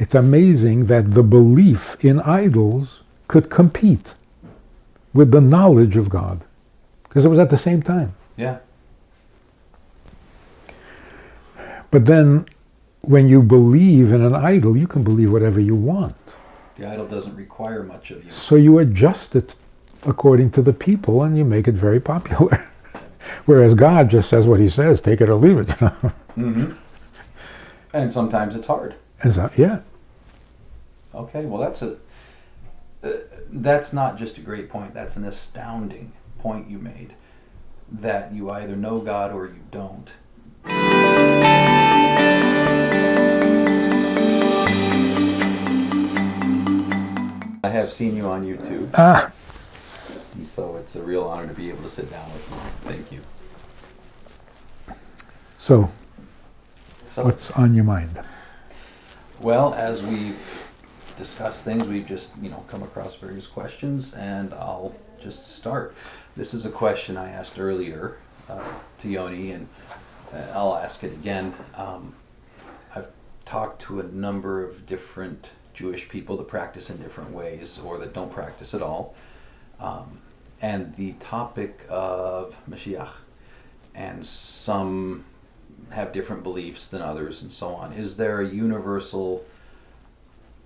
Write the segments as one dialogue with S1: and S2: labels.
S1: it's amazing that the belief in idols could compete with the knowledge of God, because it was at the same time.
S2: Yeah.
S1: But then, when you believe in an idol, you can believe whatever you want.
S2: The idol doesn't require much of you.
S1: So you adjust it according to the people, and you make it very popular. Whereas God just says what He says, take it or leave it.
S2: Mm-hmm. And sometimes it's hard.
S1: And so, yeah.
S2: Okay, well that's not just a great point, that's an astounding point you made. That you either know God or you don't. I have seen you on YouTube. And so it's a real honor to be able to sit down with you. Thank you.
S1: So what's on your mind?
S2: Well, as we've discussed things, we've just, come across various questions, and I'll just start. This is a question I asked earlier to Yoni, and I'll ask it again. I've talked to a number of different Jewish people that practice in different ways or that don't practice at all. And the topic of Mashiach, and some have different beliefs than others and so on. Is there a universal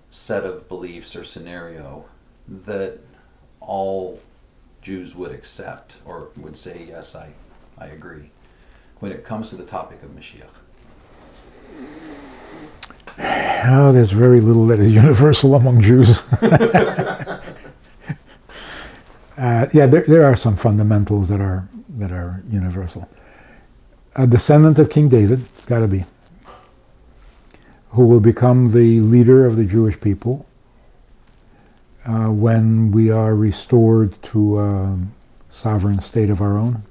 S2: set of beliefs or scenario that all Jews would accept or would say, yes, I agree, when it comes to the topic of Mashiach?
S1: Oh, there's very little that is universal among Jews. There are some fundamentals that are universal. A descendant of King David, it's got to be, who will become the leader of the Jewish people when we are restored to a sovereign state of our own.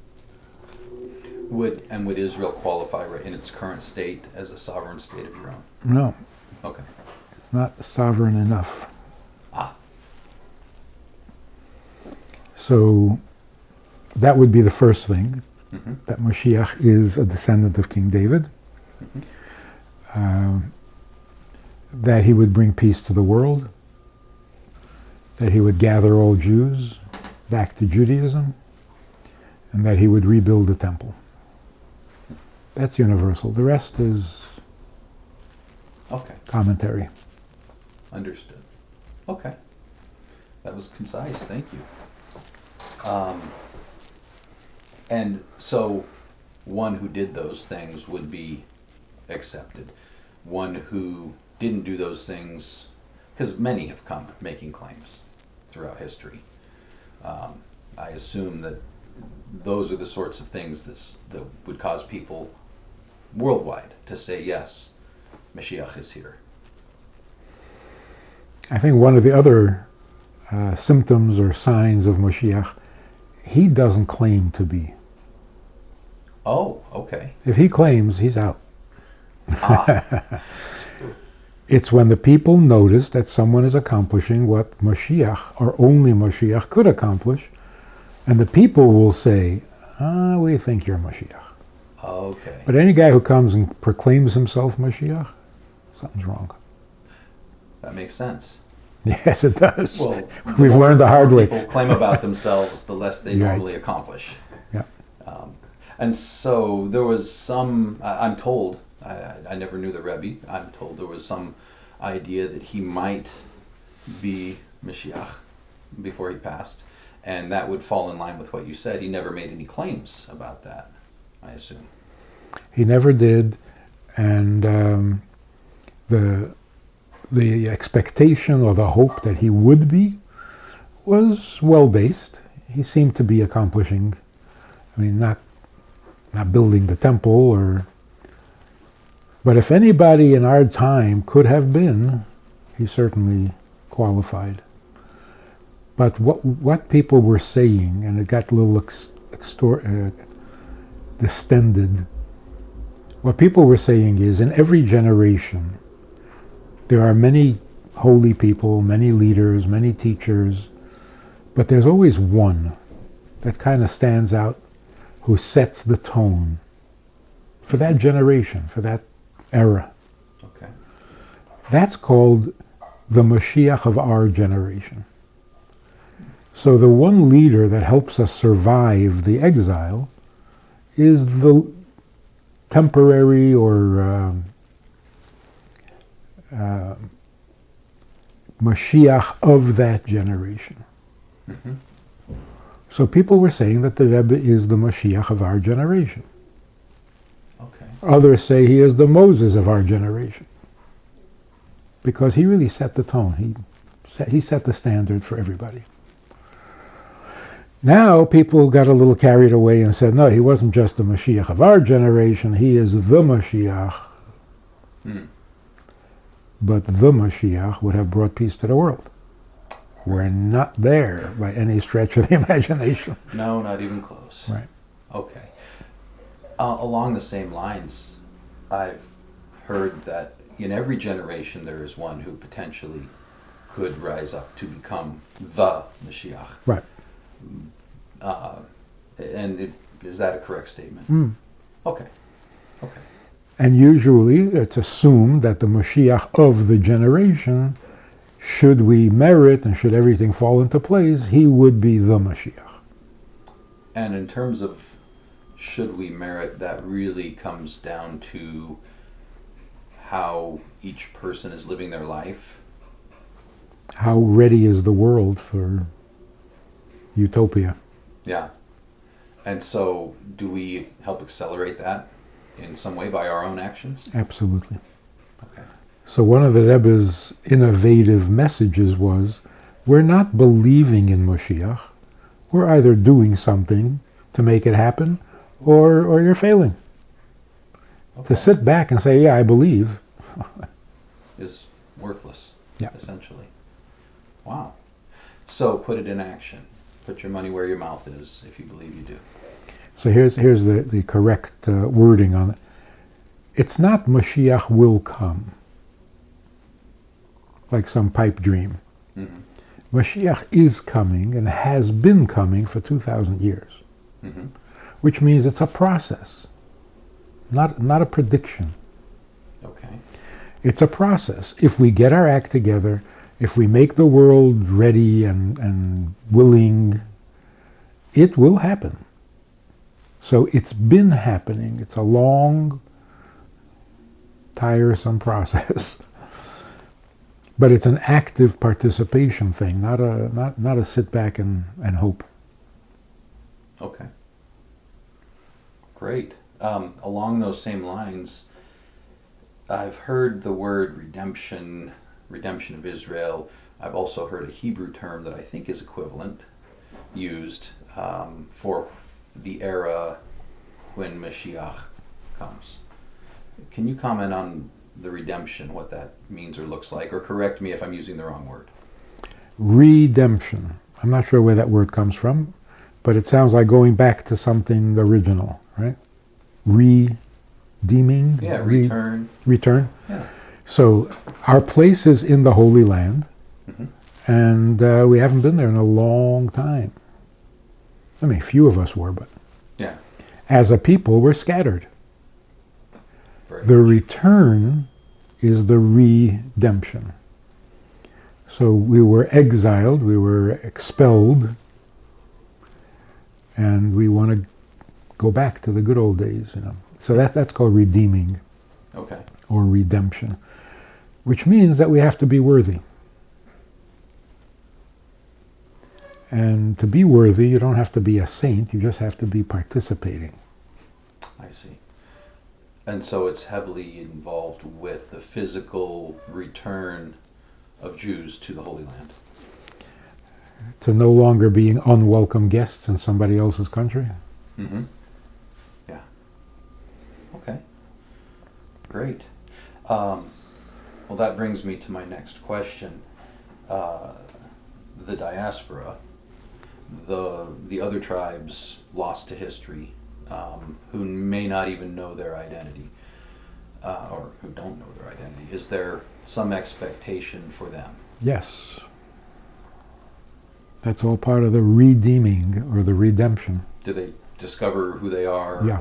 S2: Would Israel qualify in its current state as a sovereign state of your own?
S1: No.
S2: Okay.
S1: It's not sovereign enough. So that would be the first thing, that Mashiach is a descendant of King David, that he would bring peace to the world, that he would gather all Jews back to Judaism, and that he would rebuild the temple. That's universal. The rest is commentary.
S2: Understood. Okay. That was concise. Thank you. And so one who did those things would be accepted. One who didn't do those things, because many have come making claims throughout history. I assume that those are the sorts of things that would cause people worldwide to say, yes, Mashiach is here.
S1: I think one of the other symptoms or signs of Mashiach, he doesn't claim to be.
S2: Oh, okay.
S1: If he claims, he's out. It's when the people notice that someone is accomplishing what Mashiach, or only Mashiach, could accomplish, and the people will say, we think you're Mashiach.
S2: Okay.
S1: But any guy who comes and proclaims himself Mashiach, something's wrong.
S2: That makes sense.
S1: Yes, it does.
S2: Well,
S1: we've learned the hard way.
S2: People claim about themselves, the less they normally accomplish.
S1: Yeah.
S2: And so there was some, I'm told, I never knew the Rabbi, I'm told there was some idea that he might be Mashiach before he passed, and that would fall in line with what you said. He never made any claims about that, I assume.
S1: He never did, and the expectation or the hope that he would be was well-based. He seemed to be accomplishing, not building the temple, but if anybody in our time could have been, he certainly qualified. But what people were saying, and it got a little distended, what people were saying is, in every generation, there are many holy people, many leaders, many teachers, but there's always one that kind of stands out, who sets the tone for that generation, for that era.
S2: Okay.
S1: That's called the Mushiya of Our Generation. So the one leader that helps us survive the exile is the temporary or Mashiach of that generation.
S2: Mm-hmm.
S1: So people were saying that the Rebbe is the Mashiach of our generation.
S2: Okay.
S1: Others say he is the Moses of our generation, because he really set the tone. He set the standard for everybody. Now people got a little carried away and said, no, he wasn't just the Mashiach of our generation, he is the Mashiach.
S2: Mm.
S1: But the Mashiach would have brought peace to the world. We're not there by any stretch of the imagination.
S2: No, not even close.
S1: Right.
S2: Okay. Along the same lines, I've heard that in every generation there is one who potentially could rise up to become the Mashiach.
S1: Right.
S2: Is that a correct statement?
S1: Mm.
S2: Okay. Okay.
S1: And usually it's assumed that the Mashiach of the generation, should we merit and should everything fall into place, he would be the Mashiach.
S2: And in terms of should we merit, that really comes down to how each person is living their life.
S1: How ready is the world for utopia?
S2: Yeah. And so do we help accelerate that in some way by our own actions?
S1: Absolutely.
S2: Okay.
S1: So one of the Rebbe's innovative messages was, we're not believing in Mashiach, we're either doing something to make it happen, or you're failing.
S2: Okay.
S1: To sit back and say, yeah, I believe,
S2: is worthless,
S1: Yeah.
S2: essentially. Wow. So put it in action. Put your money where your mouth is if you believe you do.
S1: So here's the correct wording on it. It's not Mashiach will come, like some pipe dream.
S2: Mm-hmm.
S1: Mashiach is coming and has been coming for 2,000 years,
S2: Mm-hmm.
S1: which means it's a process, not a prediction.
S2: Okay.
S1: It's a process. If we get our act together, if we make the world ready and willing, it will happen. So it's been happening. It's a long, tiresome process. But it's an active participation thing, not a sit back and hope.
S2: Okay. Great. Along those same lines, I've heard the word redemption of Israel. I've also heard a Hebrew term that I think is equivalent, used for the era when Mashiach comes. Can you comment on the redemption, what that means or looks like, or correct me if I'm using the wrong word?
S1: Redemption. I'm not sure where that word comes from, but it sounds like going back to something original, right? Redeeming?
S2: Yeah, return.
S1: Return.
S2: Yeah.
S1: So our place is in the Holy Land,
S2: Mm-hmm.
S1: and we haven't been there in a long time. I mean, few of us were, but
S2: Yeah.
S1: as a people, we're scattered.
S2: Very
S1: The return is the redemption. So we were exiled, we were expelled, and we want to go back to the good old days, you know. So that's called redeeming
S2: Okay.
S1: or redemption, which means that we have to be worthy. And to be worthy, you don't have to be a saint, you just have to be participating.
S2: I see. And so it's heavily involved with the physical return of Jews to the Holy Land.
S1: To no longer being unwelcome guests in somebody else's country.
S2: Mm-hmm. Yeah. Okay. Great. Well, that brings me to my next question. The diaspora, the other tribes lost to history, who may not even know their identity, or who don't know their identity. Is there some expectation for them?
S1: Yes. That's all part of the redeeming or the redemption.
S2: Do they discover who they are?
S1: Yeah.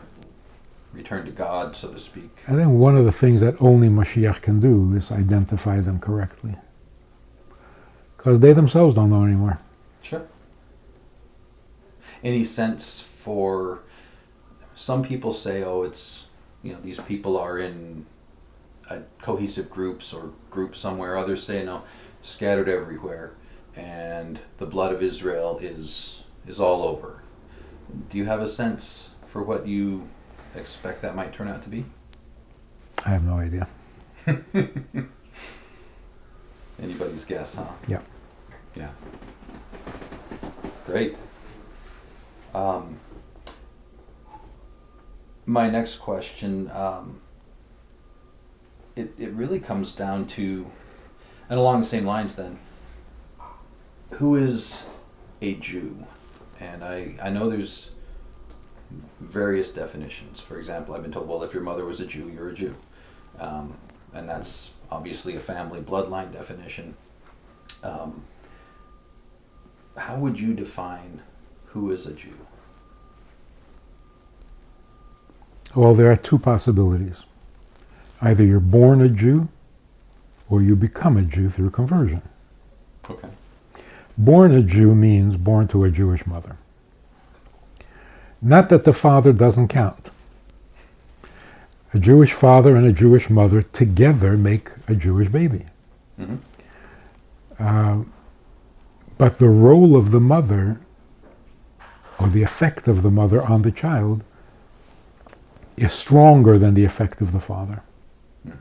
S2: return to God, so to speak.
S1: I think one of the things that only Mashiach can do is identify them correctly. Because they themselves don't know anymore.
S2: Sure. Any sense for, some people say, oh, it's, these people are in cohesive groups or groups somewhere. Others say, no, scattered everywhere. And the blood of Israel is all over. Do you have a sense for what you expect that might turn out to be?
S1: I have no idea.
S2: Anybody's guess, huh?
S1: Yeah.
S2: Yeah. Great. My next question, it really comes down to, and along the same lines then, who is a Jew? And I know there's various definitions. For example, I've been told, well, if your mother was a Jew, you're a Jew. And that's obviously a family bloodline definition. How would you define who is a Jew?
S1: Well, there are two possibilities. Either you're born a Jew, or you become a Jew through conversion.
S2: Okay.
S1: Born a Jew means born to a Jewish mother. Not that the father doesn't count. A Jewish father and a Jewish mother together make a Jewish baby.
S2: Mm-hmm.
S1: But the role of the mother, or the effect of the mother on the child, is stronger than the effect of the father.
S2: Mm.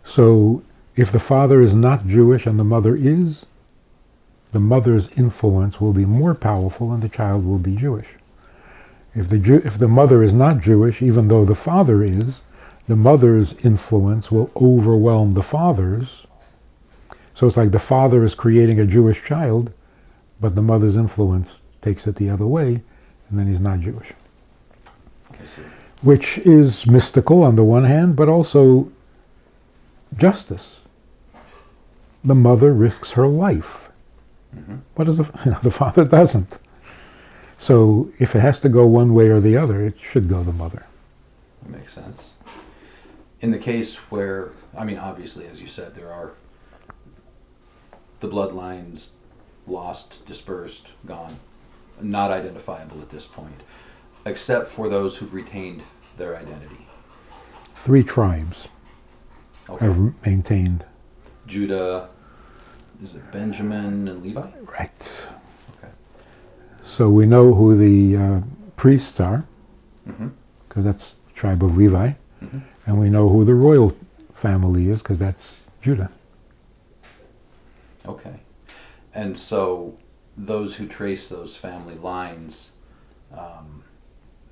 S1: So if the father is not Jewish and the mother is, the mother's influence will be more powerful and the child will be Jewish. If the mother is not Jewish, even though the father is, the mother's influence will overwhelm the father's. So it's like the father is creating a Jewish child, but the mother's influence takes it the other way, and then he's not Jewish.
S2: I see.
S1: Which is mystical on the one hand, but also justice. The mother risks her life.
S2: Mm-hmm.
S1: What does the father doesn't? So if it has to go one way or the other, it should go the mother.
S2: That makes sense. In the case where, obviously, as you said, there are the bloodlines lost, dispersed, gone, not identifiable at this point, except for those who've retained their identity.
S1: 3 tribes
S2: Okay.
S1: have maintained.
S2: Judah, is it Benjamin and Levi?
S1: Right.
S2: Okay.
S1: So we know who the priests are,
S2: Mm-hmm.
S1: because that's the tribe of Levi,
S2: Mm-hmm.
S1: and we know who the royal family is, because that's Judah.
S2: Okay. And so those who trace those family lines,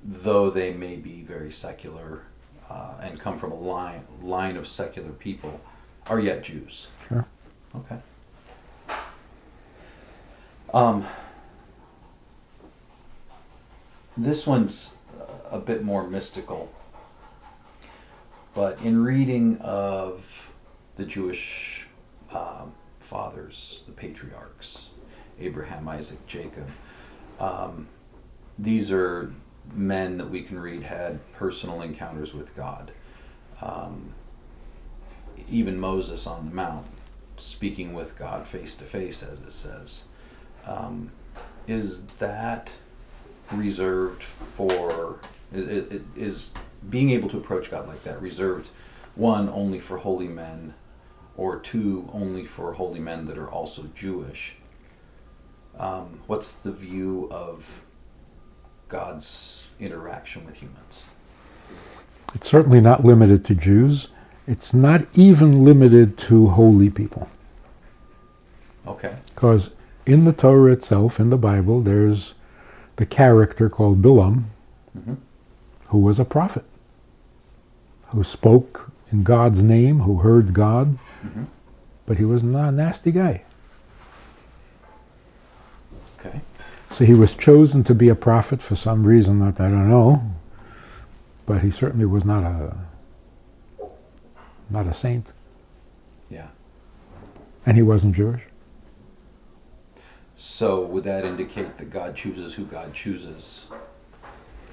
S2: though they may be very secular and come from a line of secular people, are yet Jews.
S1: Sure.
S2: Okay. This one's a bit more mystical, but in reading of the Jewish fathers, the patriarchs, Abraham, Isaac, Jacob, these are men that we can read had personal encounters with God. Even Moses on the Mount, speaking with God face to face, as it says. Is that reserved for, is being able to approach God like that reserved, 1, only for holy men, or 2, only for holy men that are also Jewish? What's the view of God's interaction with humans?
S1: It's certainly not limited to Jews. It's not even limited to holy people.
S2: Okay.
S1: Because in the Torah itself, in the Bible, there's the character called Bilam,
S2: Mm-hmm.
S1: who was a prophet, who spoke in God's name, who heard God,
S2: Mm-hmm.
S1: but he was not a nasty guy.
S2: Okay.
S1: So he was chosen to be a prophet for some reason that I don't know, but he certainly was not a saint,
S2: Yeah.
S1: and he wasn't Jewish.
S2: So would that indicate that God chooses who God chooses,
S1: I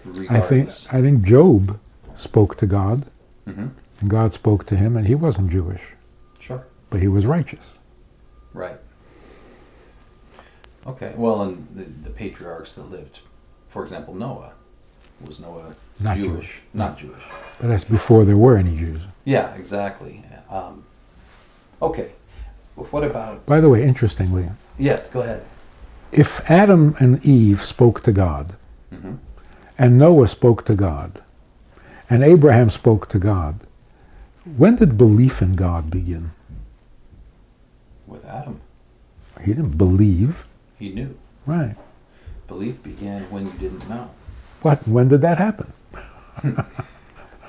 S2: regardless?
S1: think Job spoke to God,
S2: Mm-hmm.
S1: and God spoke to him, and he wasn't Jewish,
S2: Sure.
S1: but he was righteous.
S2: Right. Okay. Well, and the patriarchs that lived, for example, Noah. Was Noah
S1: Not
S2: Jewish?
S1: Jewish.
S2: Not Jewish.
S1: But that's before there were any Jews.
S2: Yeah, exactly. Okay. What about...
S1: By the way, interestingly,
S2: Yes, go ahead.
S1: if Adam and Eve spoke to God,
S2: Mm-hmm.
S1: and Noah spoke to God, and Abraham spoke to God, when did belief in God begin?
S2: With Adam.
S1: He didn't believe.
S2: He knew.
S1: Right.
S2: Belief began when you didn't know.
S1: What? When did that happen?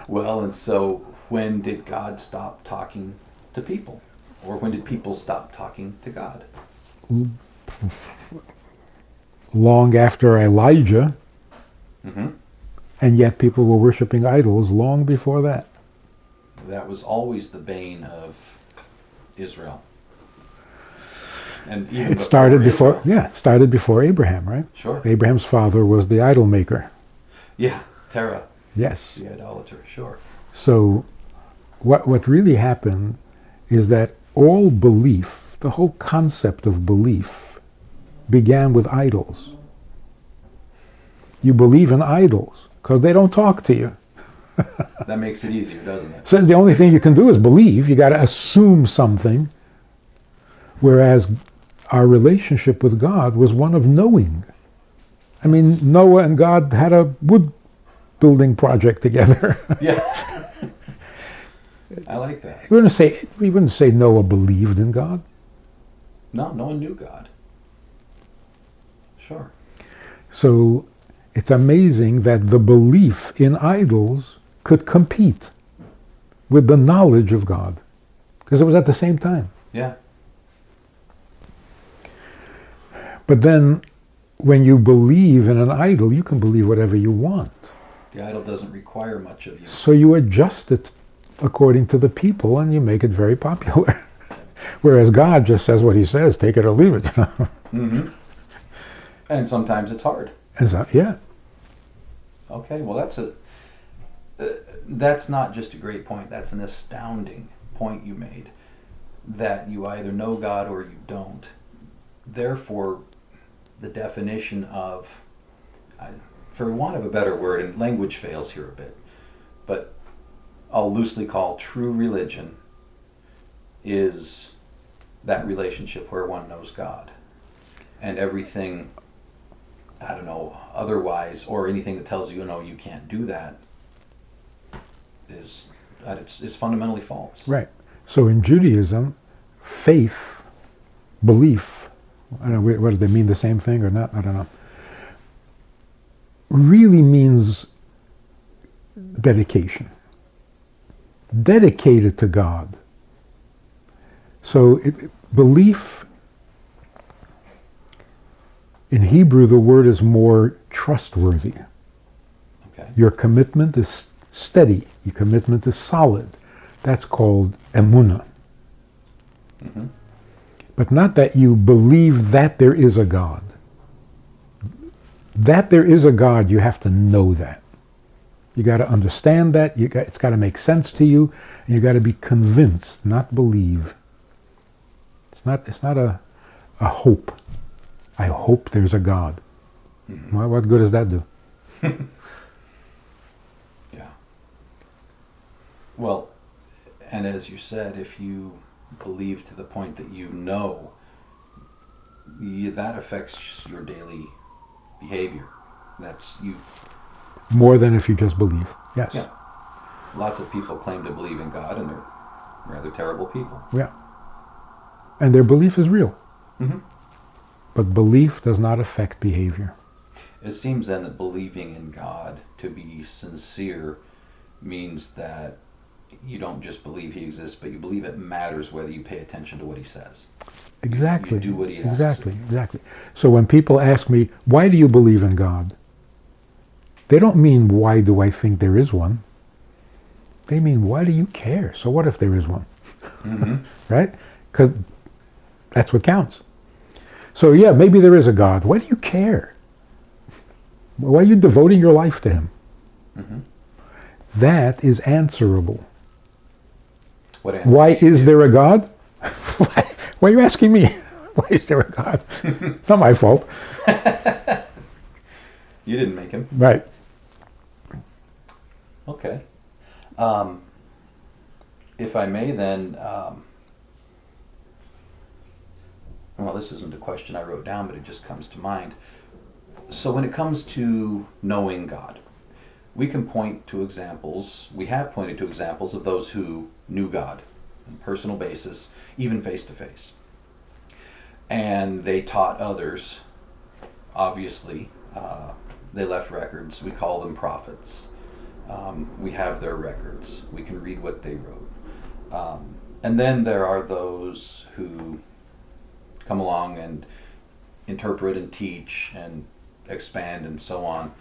S2: Well, and so when did God stop talking to people? Or when did people stop talking to God?
S1: Long after Elijah,
S2: Mm-hmm.
S1: and yet people were worshiping idols long before that.
S2: That was always the bane of Israel. And even
S1: It started before,
S2: Israel.
S1: yeah, it started before Abraham, right?
S2: Sure.
S1: Abraham's father was the idol maker.
S2: Yeah, Terah,
S1: Yes.
S2: the idolater, sure.
S1: So what really happened is that all belief, the whole concept of belief, began with idols. You believe in idols because they don't talk to you.
S2: That makes it easier, doesn't it?
S1: So the only thing you can do is believe. You got to assume something. Whereas our relationship with God was one of knowing. I mean, Noah and God had a wood building project together.
S2: Yeah. I like that.
S1: We wouldn't say Noah believed in God.
S2: No one knew God. Sure.
S1: So it's amazing that the belief in idols could compete with the knowledge of God, because it was at the same time.
S2: Yeah.
S1: But then when you believe in an idol, you can believe whatever you want.
S2: The idol doesn't require much of you.
S1: So you adjust it according to the people and you make it very popular. Whereas God just says what he says, take it or leave it.
S2: Mm-hmm. And sometimes it's hard.
S1: And so, yeah.
S2: Okay, well that's not just a great point, that's an astounding point you made. That you either know God or you don't. Therefore, the definition of, for want of a better word, and language fails here a bit, but I'll loosely call true religion is that relationship where one knows God. And everything, I don't know, otherwise, or anything that tells you, no, you can't do that, is fundamentally false.
S1: Right. So in Judaism, faith, belief, I don't know, what do they mean, the same thing or not? I don't know. Really means dedication. Dedicated to God. So belief, in Hebrew, the word is more trustworthy.
S2: Okay.
S1: Your commitment is steady. Your commitment is solid. That's called emunah.
S2: Mm-hmm.
S1: But not that you believe that there is a God. That there is a God, you have to know that. You got to understand that. It's got to make sense to you. And you got to be convinced, not believe. It's not a hope. I hope there's a God.
S2: Mm-hmm.
S1: Well, what good does that do?
S2: Yeah. Well, and as you said, if you believe to the point that you know, that affects your daily behavior. That's you.
S1: More than if you just believe. Yes.
S2: Yeah. Lots of people claim to believe in God, and they're rather terrible people.
S1: Yeah. And their belief is real.
S2: Mm-hmm.
S1: But belief does not affect behavior.
S2: It seems then that believing in God, to be sincere, means that you don't just believe he exists, but you believe it matters whether you pay attention to what he says.
S1: Exactly.
S2: You do what he asks.
S1: Exactly. So when people ask me, why do you believe in God? They don't mean, why do I think there is one? They mean, why do you care? So what if there is one?
S2: Mm-hmm.
S1: Right? Because that's what counts. So yeah, maybe there is a God. Why do you care? Why are you devoting your life to him?
S2: Mm-hmm.
S1: that is answerable.
S2: What answer?
S1: Why is there a God? Why are you asking me? Why is there a God? It's not my fault.
S2: You didn't make him.
S1: Right.
S2: Okay. If I may then, well, this isn't a question I wrote down, but it just comes to mind. So when it comes to knowing God, we can point to examples, we have pointed to examples of those who knew God on a personal basis, even face to face. And they taught others, obviously. They left records. We call them prophets. We have their records. We can read what they wrote. And then there are those who come along and interpret and teach and expand and so on.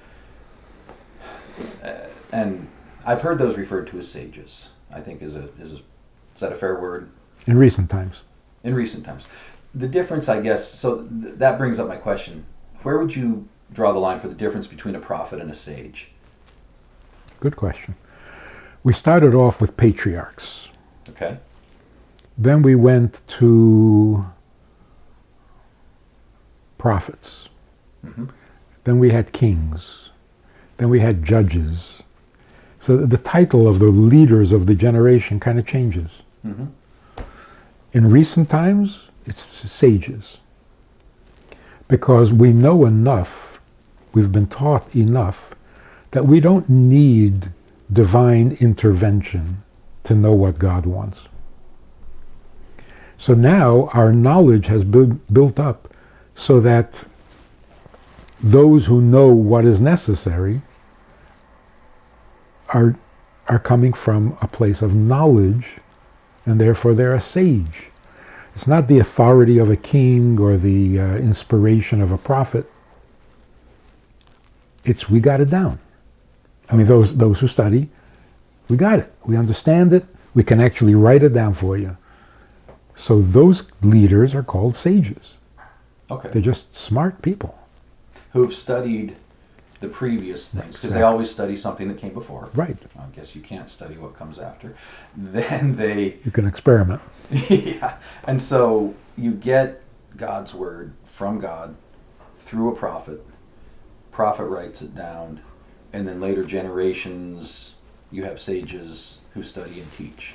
S2: And I've heard those referred to as sages, I think is that a fair word?
S1: In recent times.
S2: In recent times. The difference, I guess, so that brings up my question. Where would you draw the line for the difference between a prophet and a sage?
S1: Good question. We started off with patriarchs.
S2: Okay.
S1: Then we went to prophets.
S2: Mm-hmm.
S1: Then we had kings. Then we had judges. So the title of the leaders of the generation kind of changes.
S2: Mm-hmm.
S1: In recent times, it's sages. Because we know enough, we've been taught enough, that we don't need divine intervention to know what God wants. So now our knowledge has built up so that those who know what is necessary are coming from a place of knowledge, and therefore they're a sage. It's not the authority of a king or the inspiration of a prophet. It's we got it down. I mean, those who study, we got it. We understand it. We can actually write it down for you. So those leaders are called sages.
S2: Okay.
S1: They're just smart people.
S2: Who've studied the previous things, because they always study something that came before.
S1: Right.
S2: I guess you can't study what comes after. Then they...
S1: You can experiment.
S2: Yeah. And so you get God's word from God through a prophet. Prophet writes it down. And then later generations, you have sages who study and teach.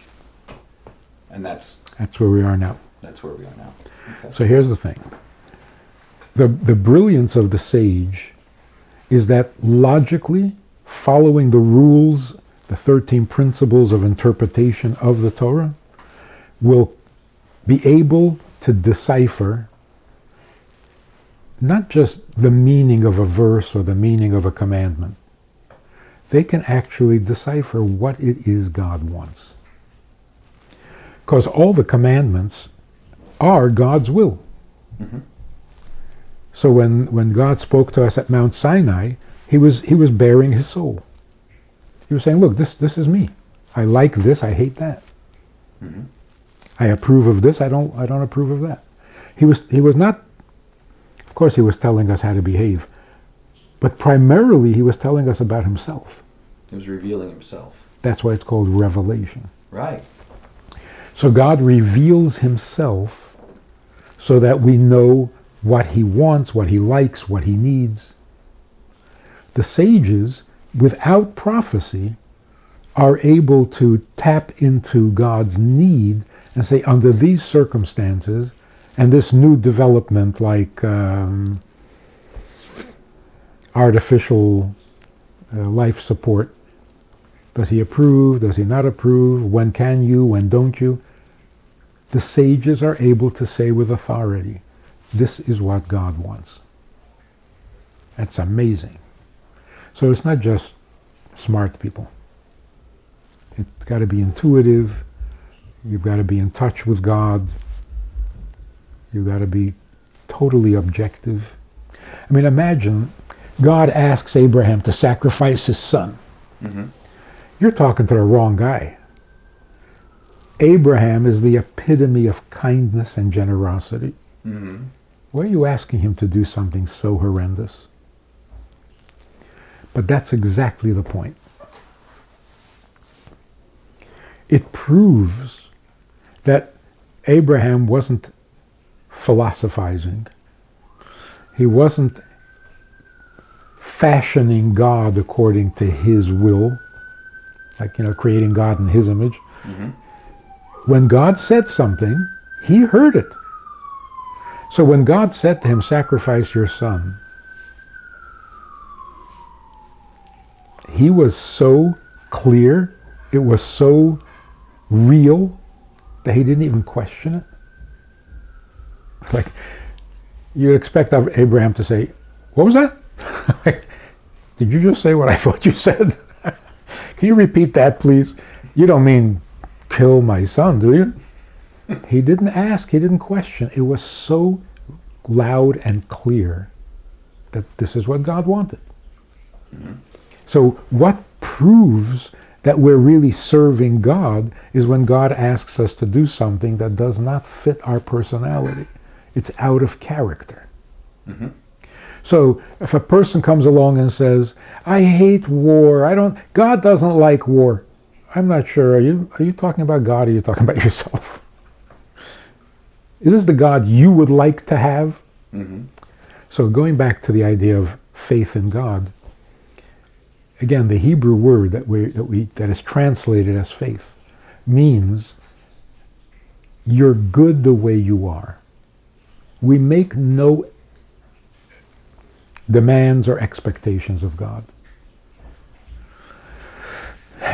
S2: And that's
S1: where we are now.
S2: That's where we are now. Okay.
S1: So here's the thing. The brilliance of the sage is that logically, following the rules, the 13 principles of interpretation of the Torah, will be able to decipher not just the meaning of a verse or the meaning of a commandment. They can actually decipher what it is God wants. Because all the commandments are God's will.
S2: Mm-hmm.
S1: So when God spoke to us at Mount Sinai, he was bearing his soul. He was saying, look, this is me. I like this, I hate that.
S2: Mm-hmm.
S1: I approve of this, I don't approve of that. He was not, of course he was telling us how to behave, but primarily he was telling us about himself.
S2: He was revealing himself.
S1: That's why it's called revelation.
S2: Right.
S1: So God reveals himself so that we know what he wants, what he likes, what he needs. The sages, without prophecy, are able to tap into God's need and say, under these circumstances, and this new development like artificial life support, does he approve, does he not approve, when can you, when don't you? The sages are able to say with authority, this is what God wants. That's amazing. So it's not just smart people. It's got to be intuitive. You've got to be in touch with God. You've got to be totally objective. I mean, imagine God asks Abraham to sacrifice his son.
S2: Mm-hmm.
S1: You're talking to the wrong guy. Abraham is the epitome of kindness and generosity.
S2: Mm-hmm.
S1: Why are you asking him to do something so horrendous? But that's exactly the point. it proves that Abraham wasn't philosophizing. He wasn't fashioning God according to his will, like, creating God in his image.
S2: Mm-hmm.
S1: When God said something, he heard it. So when God said to him, sacrifice your son, he was so clear, it was so real, that he didn't even question it. Like, you'd expect of Abraham to say, what was that? Did you just say what I thought you said? Can you repeat that, please? You don't mean kill my son, do you? He didn't ask, he didn't question. It was so loud and clear that this is what God wanted. Mm-hmm. So what proves that we're really serving God is when God asks us to do something that does not fit our personality. It's out of character. Mm-hmm. So if a person comes along and says, I hate war, God doesn't like war, I'm not sure, are you talking about God or are you talking about yourself? Is this the God you would like to have? Mm-hmm. So going back to the idea of faith in God, again, the Hebrew word that is translated as faith means you're good the way you are. We make no demands or expectations of God.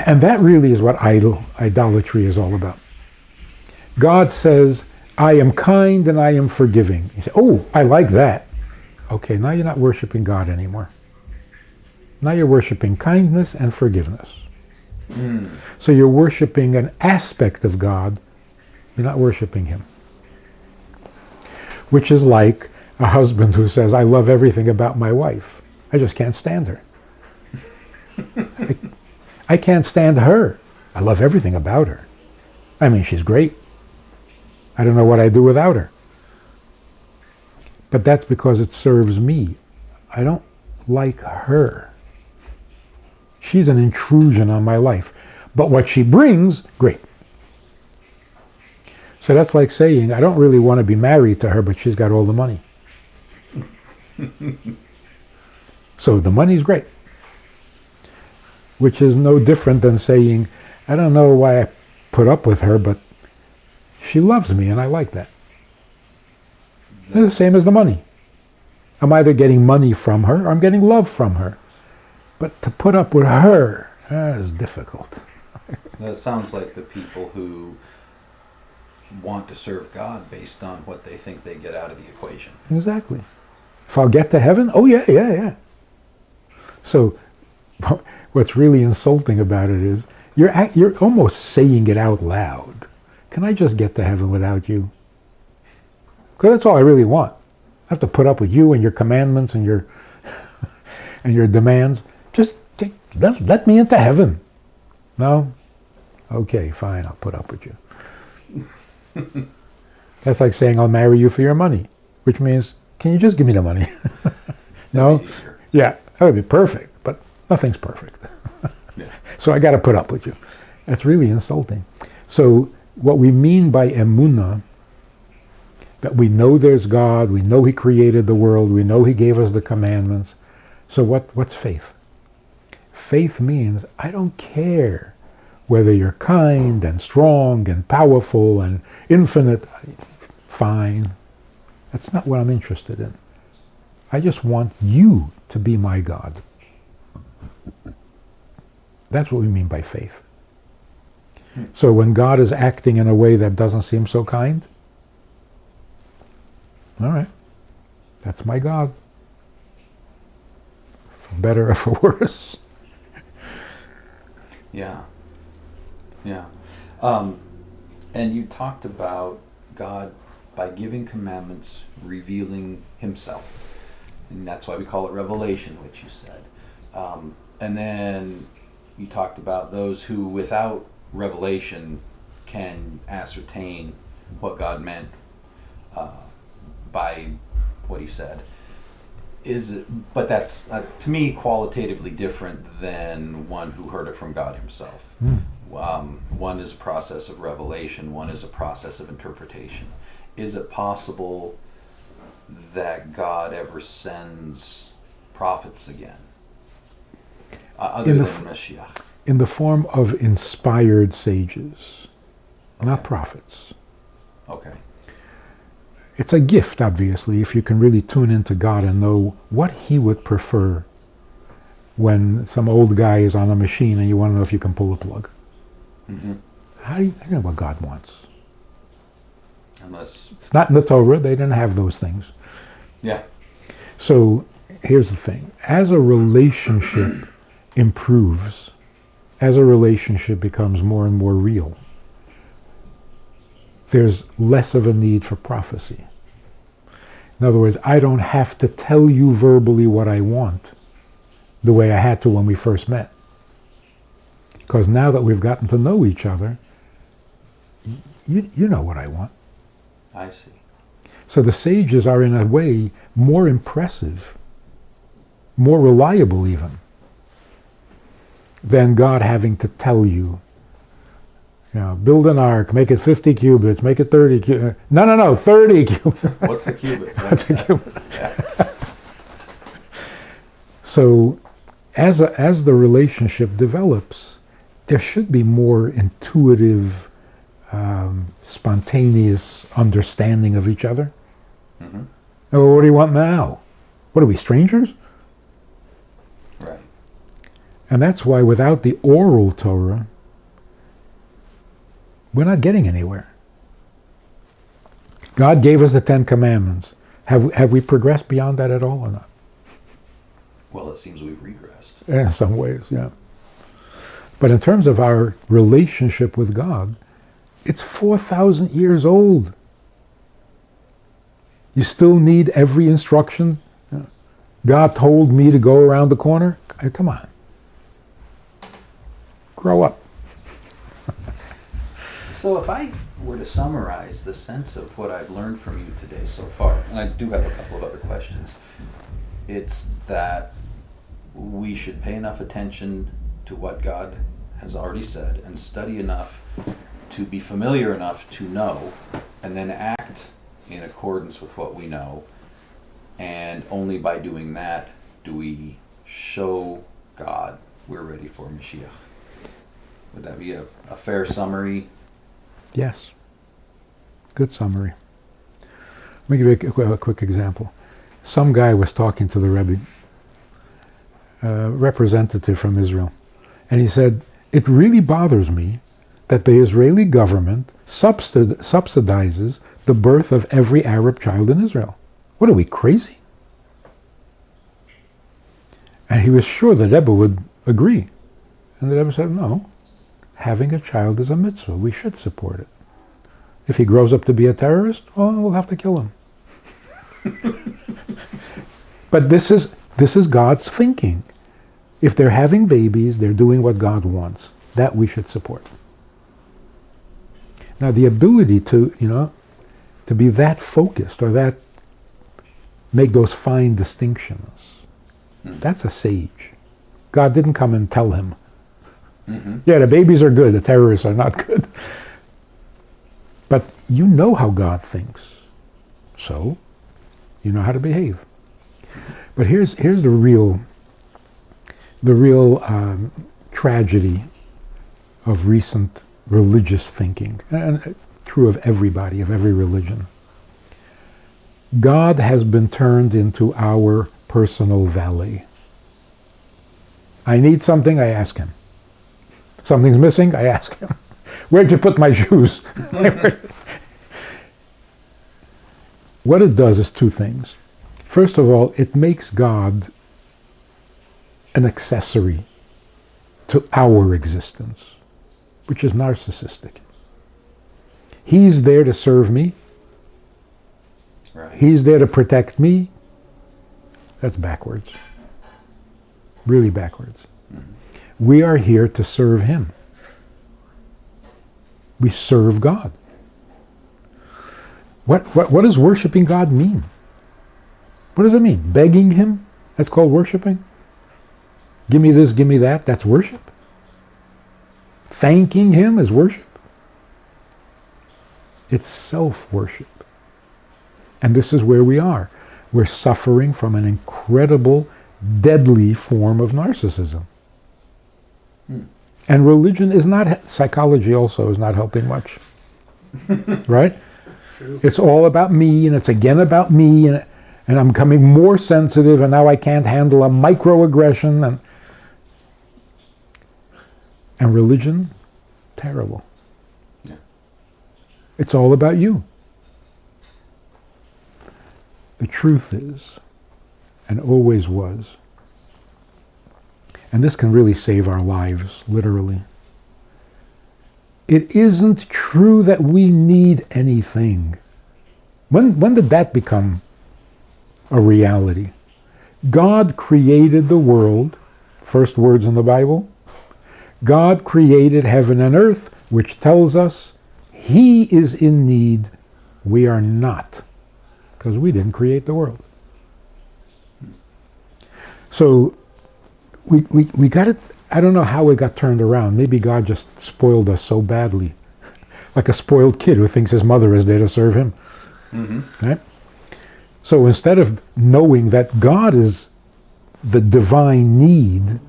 S1: And that really is what idolatry is all about. God says, I am kind and I am forgiving. You say, oh, I like that. Okay, now you're not worshiping God anymore. Now you're worshiping kindness and forgiveness. Mm. So you're worshiping an aspect of God. You're not worshiping him. Which is like a husband who says, I love everything about my wife. I just can't stand her. I can't stand her. I love everything about her. I mean, she's great. I don't know what I'd do without her. But that's because it serves me. I don't like her. She's an intrusion on my life. But what she brings, great. So that's like saying, I don't really want to be married to her, but she's got all the money. So the money's great. Which is no different than saying, I don't know why I put up with her, but she loves me and I like that. They're the same as the money. I'm either getting money from her or I'm getting love from her. But to put up with her is difficult.
S2: That sounds like the people who want to serve God based on what they think they get out of the equation.
S1: Exactly. If I'll get to heaven, oh yeah. So what's really insulting about it is you're almost saying it out loud. Can I just get to heaven without you? Because that's all I really want. I have to put up with you and your commandments and your and your demands. Just let me into heaven. No? Okay, fine, I'll put up with you. That's like saying I'll marry you for your money, which means, can you just give me the money? No? Yeah, that would be perfect, but nothing's perfect. Yeah. So I got to put up with you. That's really insulting. So what we mean by emunah, that we know there's God, we know he created the world, we know he gave us the commandments. So what's faith? Faith means I don't care whether you're kind and strong and powerful and infinite. Fine. That's not what I'm interested in. I just want you to be my God. That's what we mean by faith. So when God is acting in a way that doesn't seem so kind, all right, that's my God. For better or for worse.
S2: Yeah. And you talked about God, by giving commandments, revealing himself. And that's why we call it revelation, which you said. And then you talked about those who, without revelation, can ascertain what God meant by what he said. But that's, to me, qualitatively different than one who heard it from God himself. one is a process of revelation, one is a process of interpretation. Is it possible that God ever sends prophets again, other than Mashiach?
S1: In the form of inspired sages, not prophets.
S2: Okay.
S1: It's a gift, obviously, if you can really tune into God and know what He would prefer when some old guy is on a machine and you want to know if you can pull a plug.
S2: Mm-hmm.
S1: How do you know what God wants?
S2: Unless...
S1: It's not in the Torah. They didn't have those things.
S2: Yeah.
S1: So here's the thing. As a relationship improves, as a relationship becomes more and more real, there's less of a need for prophecy. In other words, I don't have to tell you verbally what I want the way I had to when we first met. Because now that we've gotten to know each other, you know what I want.
S2: I see.
S1: So the sages are in a way more impressive, more reliable even, than God having to tell you, build an ark, make it 50 cubits, make it 30 cubits. No, 30 cubits.
S2: What's a cubit?
S1: What's a cubit?
S2: Yeah.
S1: So as the relationship develops, there should be more intuitive, spontaneous understanding of each other.
S2: Mm-hmm.
S1: Oh, what do you want now? What are we, strangers?
S2: Right.
S1: And that's why without the oral Torah, we're not getting anywhere. God gave us the Ten Commandments. Have we progressed beyond that at all or not?
S2: Well, it seems we've regressed.
S1: In some ways, yeah. But in terms of our relationship with God, it's 4,000 years old. You still need every instruction. God told me to go around the corner. Come on. Grow up.
S2: So if I were to summarize the sense of what I've learned from you today so far, and I do have a couple of other questions, it's that we should pay enough attention to what God has already said and study enough to be familiar enough to know and then act in accordance with what we know. And only by doing that do we show God we're ready for Mashiach. Would that be a fair summary?
S1: Yes. Good summary. Let me give you a quick example. Some guy was talking to the Rabbi, a representative from Israel, and he said, it really bothers me that the Israeli government subsidizes the birth of every Arab child in Israel. What are we, crazy? And he was sure the Rebbe would agree. And the Rebbe said, no, having a child is a mitzvah. We should support it. If he grows up to be a terrorist, well, we'll have to kill him. But this is God's thinking. If they're having babies, they're doing what God wants. That we should support. Now, the ability to be that focused or that make those fine distinctions, that's a sage. God didn't come and tell him, yeah, the babies are good, the terrorists are not good. But you know how God thinks, so you know how to behave. But here's the real tragedy of recent religious thinking, and true of everybody, of every religion. God has been turned into our personal valet. I need something, I ask him. Something's missing, I ask him. Where'd you put my shoes? What it does is two things. First of all, it makes God an accessory to our existence, which is narcissistic. He's there to serve me.
S2: Right.
S1: He's there to protect me. That's backwards. Really backwards. Mm-hmm. We are here to serve him. We serve God. What does worshiping God mean? What does it mean? Begging him? That's called worshiping? Give me this, give me that. That's worship? thanking him is worship? It's self-worship. And this is where we are. We're suffering from an incredible, deadly form of narcissism. And religion is not, psychology also is not helping much. Right?
S3: True.
S1: It's all about me, and it's again about me, and I'm becoming more sensitive, and now I can't handle a microaggression. And religion, terrible.
S2: Yeah.
S1: It's all about you. The truth is, and always was, and this can really save our lives, literally. It isn't true that we need anything. When did that become a reality? God created the world, first words in the Bible. God created heaven and earth, which tells us He is in need, we are not, because we didn't create the world. So we got it. I don't know how it got turned around. Maybe God just spoiled us so badly. Like a spoiled kid who thinks his mother is there to serve him. Mm-hmm. Right? So instead of knowing that God is the divine need,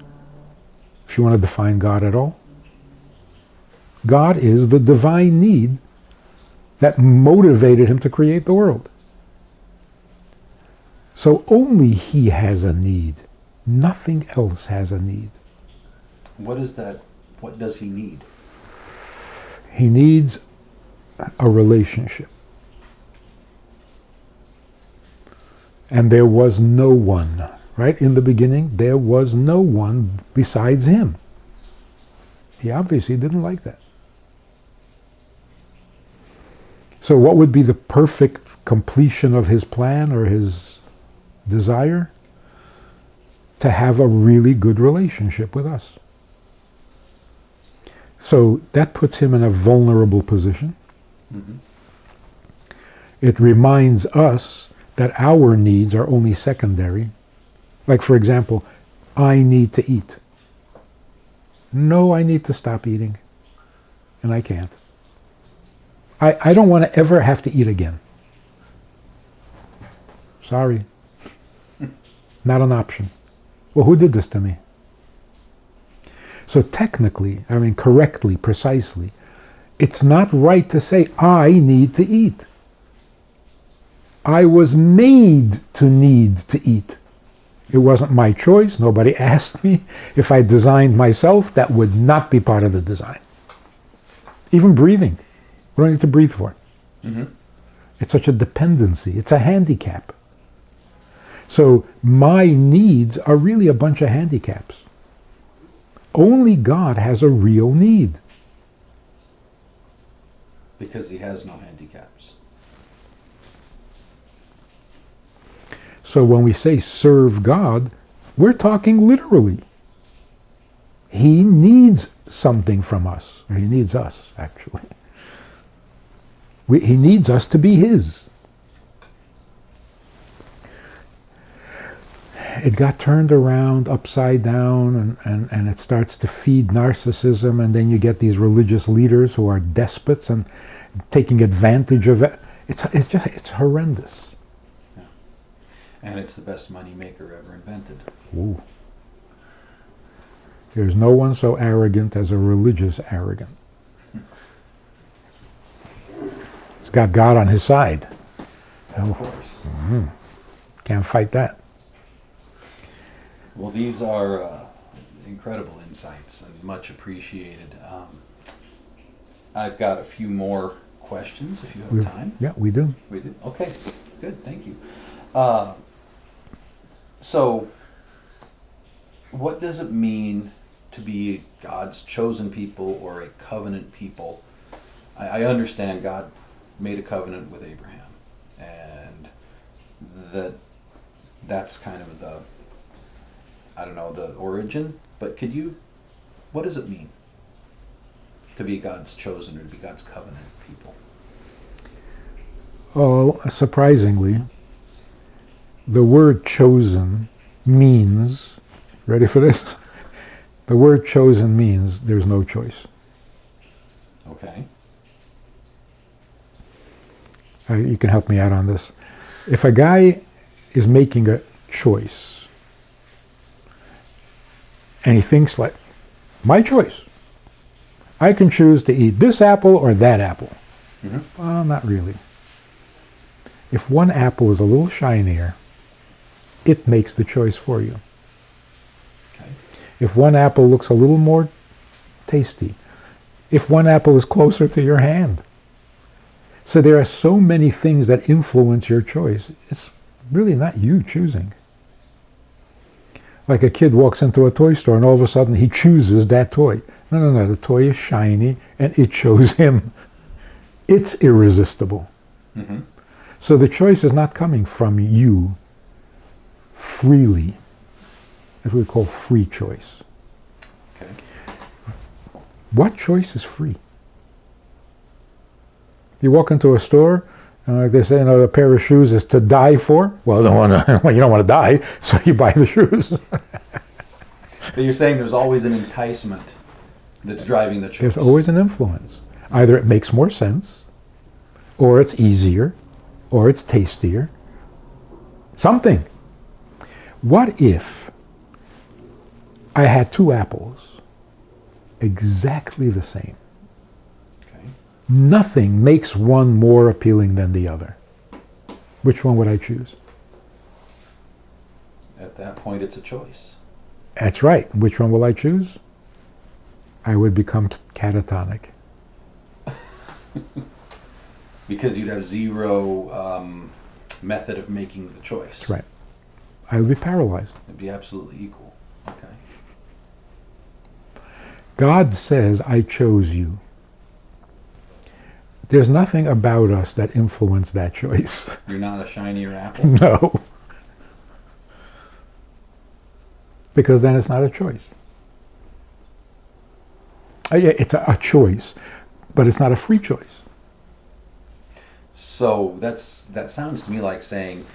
S1: if you want to define God at all, God is the divine need that motivated him to create the world. So only he has a need. Nothing else has a need.
S2: What is that? What does he need?
S1: He needs a relationship. And there was no one, right? In the beginning, there was no one besides him. He obviously didn't like that. So what would be the perfect completion of his plan or his desire? To have a really good relationship with us. So that puts him in a vulnerable position. Mm-hmm. It reminds us that our needs are only secondary. Like, for example, I need to eat. No, I need to stop eating. And I can't. I don't want to ever have to eat again. Sorry. Not an option. Well, who did this to me? So technically, correctly, precisely, it's not right to say, I need to eat. I was made to need to eat. It wasn't my choice. Nobody asked me. If I designed myself, that would not be part of the design. Even breathing. What do I need to breathe for? Mm-hmm. It's such a dependency. It's a handicap. So my needs are really a bunch of handicaps. Only God has a real need.
S2: Because he has no handicaps.
S1: So when we say serve God, we're talking literally. He needs something from us. Or he needs us, actually. He needs us to be his. It got turned around, upside down, and it starts to feed narcissism, and then you get these religious leaders who are despots and taking advantage of it. It's horrendous.
S2: Yeah. And it's the best money maker ever invented.
S1: Ooh. There's no one so arrogant as a religious arrogant. He's got God on his side.
S2: Of course.
S1: Mm-hmm. Can't fight that.
S2: Well, these are incredible insights and much appreciated. I've got a few more questions if you have time.
S1: Yeah, we do.
S2: We do? Okay, good, thank you. So, what does it mean to be God's chosen people or a covenant people? I understand God made a covenant with Abraham, and that's kind of the origin, but what does it mean to be God's chosen or to be God's covenant people?
S1: Oh, surprisingly, the word chosen means, ready for this? The word chosen means there's no choice.
S2: Okay.
S1: You can help me out on this. If a guy is making a choice and he thinks like, my choice, I can choose to eat this apple or that apple.
S2: Mm-hmm.
S1: Well, not really. If one apple is a little shinier, it makes the choice for you.
S2: Okay.
S1: If one apple looks a little more tasty, if one apple is closer to your hand. So there are so many things that influence your choice. It's really not you choosing. Like a kid walks into a toy store and all of a sudden he chooses that toy. No. The toy is shiny and it shows him. It's irresistible.
S2: Mm-hmm.
S1: So the choice is not coming from you freely. That's what we call free choice.
S2: Okay.
S1: What choice is free? You walk into a store, they say, a pair of shoes is to die for. Well, you don't want to die, so you buy the shoes.
S2: But you're saying there's always an enticement that's driving the choice.
S1: There's always an influence. Either it makes more sense, or it's easier, or it's tastier. Something. What if I had two apples, exactly the same?
S2: Okay.
S1: Nothing makes one more appealing than the other. Which one would I choose?
S2: At that point, it's a choice.
S1: That's right. Which one will I choose? I would become catatonic.
S2: Because you'd have zero method of making the choice.
S1: That's right. I would be paralyzed.
S2: It'd be absolutely equal. Okay.
S1: God says, I chose you. There's nothing about us that influenced that choice.
S2: You're not a shinier apple?
S1: No. Because then it's not a choice. Yeah, it's a choice, but it's not a free choice.
S2: So that sounds to me like saying,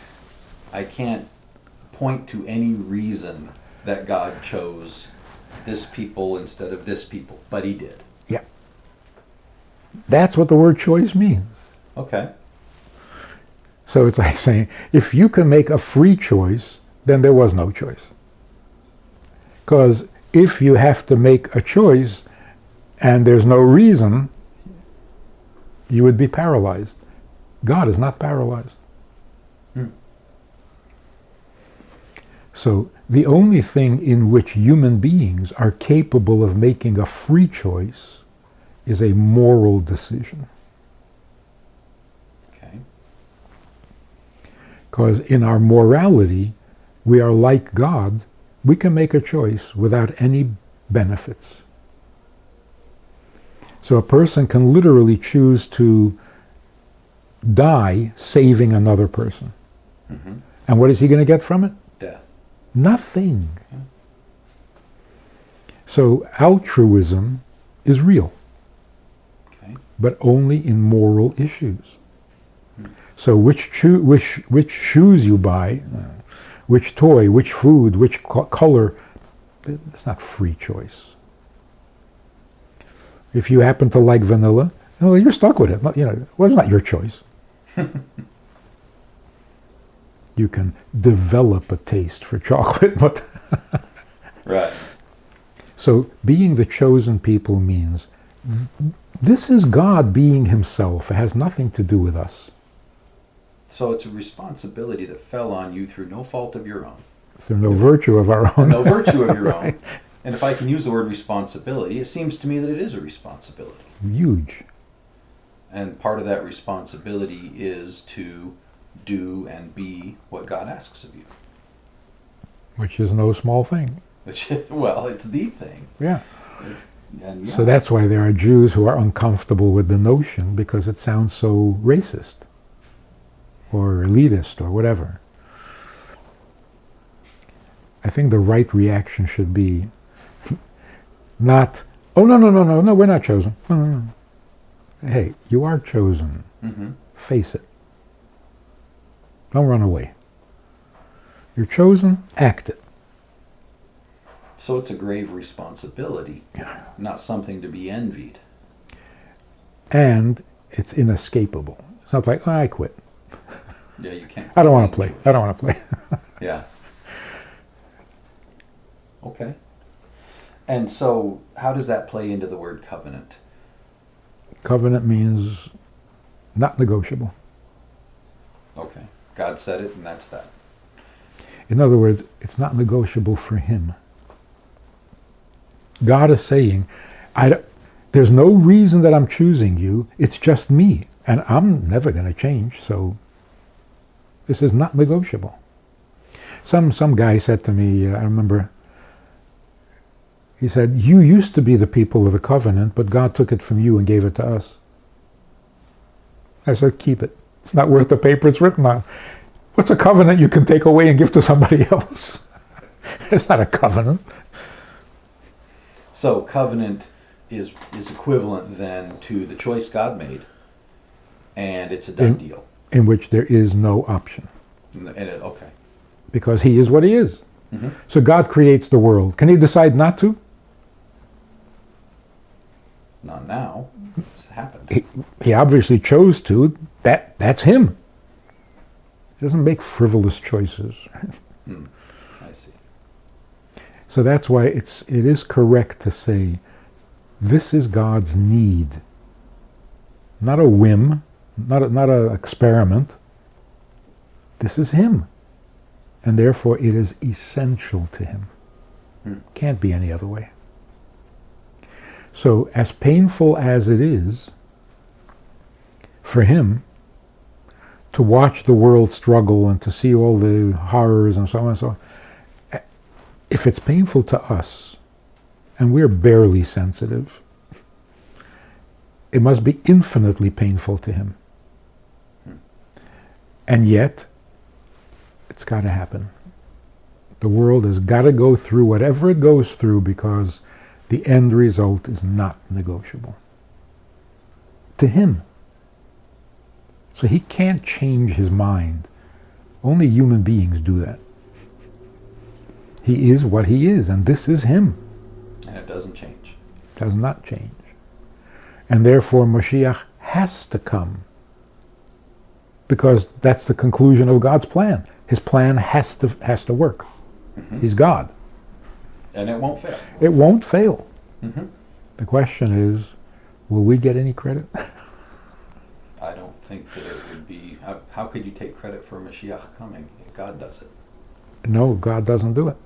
S2: I can't point to any reason that God chose this people instead of this people, but he did.
S1: Yeah. That's what the word choice means.
S2: Okay.
S1: So it's like saying, if you can make a free choice, then there was no choice. Because if you have to make a choice and there's no reason, you would be paralyzed. God is not paralyzed. So the only thing in which human beings are capable of making a free choice is a moral decision.
S2: Okay.
S1: Because in our morality, we are like God. We can make a choice without any benefits. So a person can literally choose to die saving another person.
S2: Mm-hmm.
S1: And what is he going to get from it?
S2: Death.
S1: Nothing. So altruism is real,
S2: Okay.
S1: but only in moral issues. So which shoes you buy, which toy, which food, which color, it's not free choice. If you happen to like vanilla, well, you're stuck with it. Well, it's not your choice. You can develop a taste for chocolate, but
S2: Right.
S1: so being the chosen people means this is God being himself. It has nothing to do with us.
S2: So it's a responsibility that fell on you through no fault of your own.
S1: Through no virtue of our own.
S2: No virtue of your own. And if I can use the word responsibility, it seems to me that it is a responsibility.
S1: Huge.
S2: And part of that responsibility is to do and be what God asks of you.
S1: Which is no small thing.
S2: Which is, well, it's the thing.
S1: Yeah.
S2: And
S1: So that's why there are Jews who are uncomfortable with the notion because it sounds so racist or elitist or whatever. I think the right reaction should be not, oh, no, we're not chosen. No. Hey, you are chosen.
S2: Mm-hmm.
S1: Face it. Don't run away. You're chosen, act it.
S2: So it's a grave responsibility, not something to be envied.
S1: and it's inescapable. It's not like, oh, I quit.
S2: Yeah, you can't.
S1: I don't want to play. I don't want to play.
S2: Yeah. Okay. And so, how does that play into the word covenant?
S1: Covenant means not negotiable.
S2: Okay. God said it, and that's that.
S1: In other words, it's not negotiable for him. God is saying, there's no reason that I'm choosing you. It's just me. And I'm never going to change. So this is not negotiable. Some guy said to me, I remember, he said, you used to be the people of the covenant, but God took it from you and gave it to us. I said, keep it. It's not worth the paper it's written on. What's a covenant you can take away and give to somebody else? It's not a covenant.
S2: So covenant is equivalent then to the choice God made, and it's a done deal.
S1: In which there is no option.
S2: Okay.
S1: Because he is what he is.
S2: Mm-hmm.
S1: So God creates the world. Can he decide not to?
S2: Not now. It's happened.
S1: He obviously chose to. That's him. He doesn't make frivolous choices.
S2: I see.
S1: So that's why it is correct to say, this is God's need. Not a whim, not an experiment. This is him. And therefore it is essential to him. Can't be any other way. So as painful as it is for him to watch the world struggle and to see all the horrors and so on and so on, if it's painful to us, and we're barely sensitive, it must be infinitely painful to him. And yet, it's got to happen. The world has got to go through whatever it goes through because the end result is not negotiable. To him. So he can't change his mind. Only human beings do that. He is what he is, and this is him.
S2: And it doesn't change.
S1: Does not change. And therefore Mushiach has to come. Because that's the conclusion of God's plan. His plan has to work. Mm-hmm. He's God.
S2: And it won't fail.
S1: It won't fail.
S2: Mm-hmm.
S1: The question is, will we get any credit?
S2: I don't think that it would be... How could you take credit for Mashiach coming if God does it?
S1: No, God doesn't do it.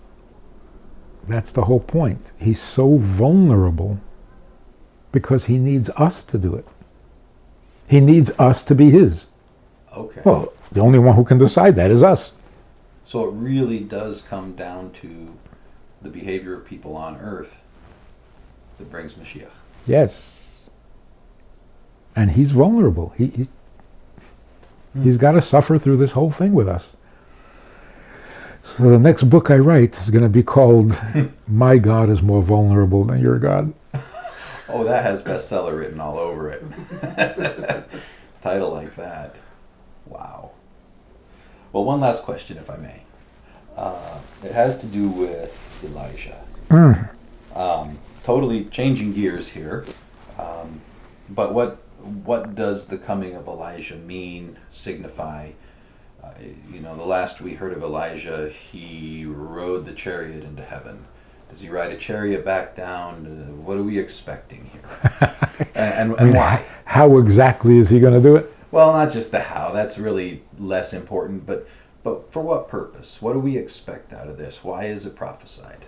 S1: That's the whole point. He's so vulnerable because he needs us to do it. He needs us to be his.
S2: Okay.
S1: Well, the only one who can decide that is us.
S2: So it really does come down to the behavior of people on earth that brings Mashiach.
S1: Yes. And he's vulnerable. He's got to suffer through this whole thing with us. So the next book I write is going to be called My God is More Vulnerable Than Your God.
S2: Oh, that has bestseller written all over it. Title like that. Wow. Well, one last question, if I may. It has to do with Elijah. Totally changing gears here. But what does the coming of Elijah mean, signify? The last we heard of Elijah, he rode the chariot into heaven. Does he ride a chariot back down? What are we expecting here? and why?
S1: How exactly is he going to do it?
S2: Well, not just the how. That's really less important. But for what purpose? What do we expect out of this? Why is it prophesied?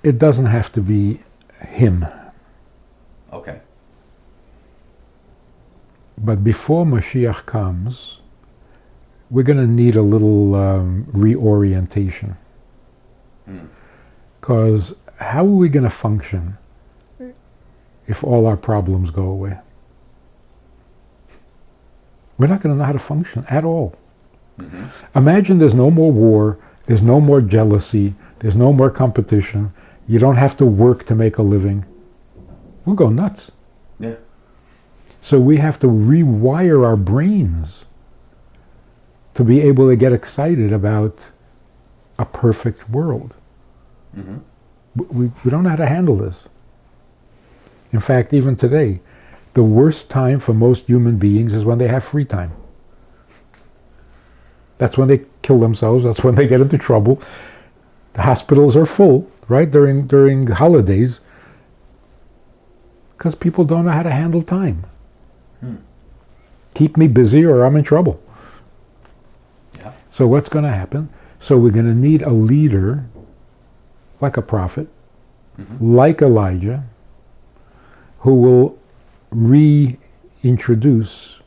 S1: It doesn't have to be him.
S2: Okay.
S1: But before Mashiach comes, we're going to need a little reorientation. Because how are we going to function if all our problems go away? We're not going to know how to function at all. Mm-hmm. Imagine there's no more war, there's no more jealousy, there's no more competition, you don't have to work to make a living. We'll go nuts.
S2: Yeah.
S1: So we have to rewire our brains to be able to get excited about a perfect world. Mm-hmm. We don't know how to handle this. In fact, even today, the worst time for most human beings is when they have free time. That's when they kill themselves. That's when they get into trouble. The hospitals are full, right, during holidays, because people don't know how to handle time. Keep me busy or I'm in trouble.
S2: Yeah.
S1: So what's going to happen? So we're going to need a leader, like a prophet, like Elijah, who will reintroduce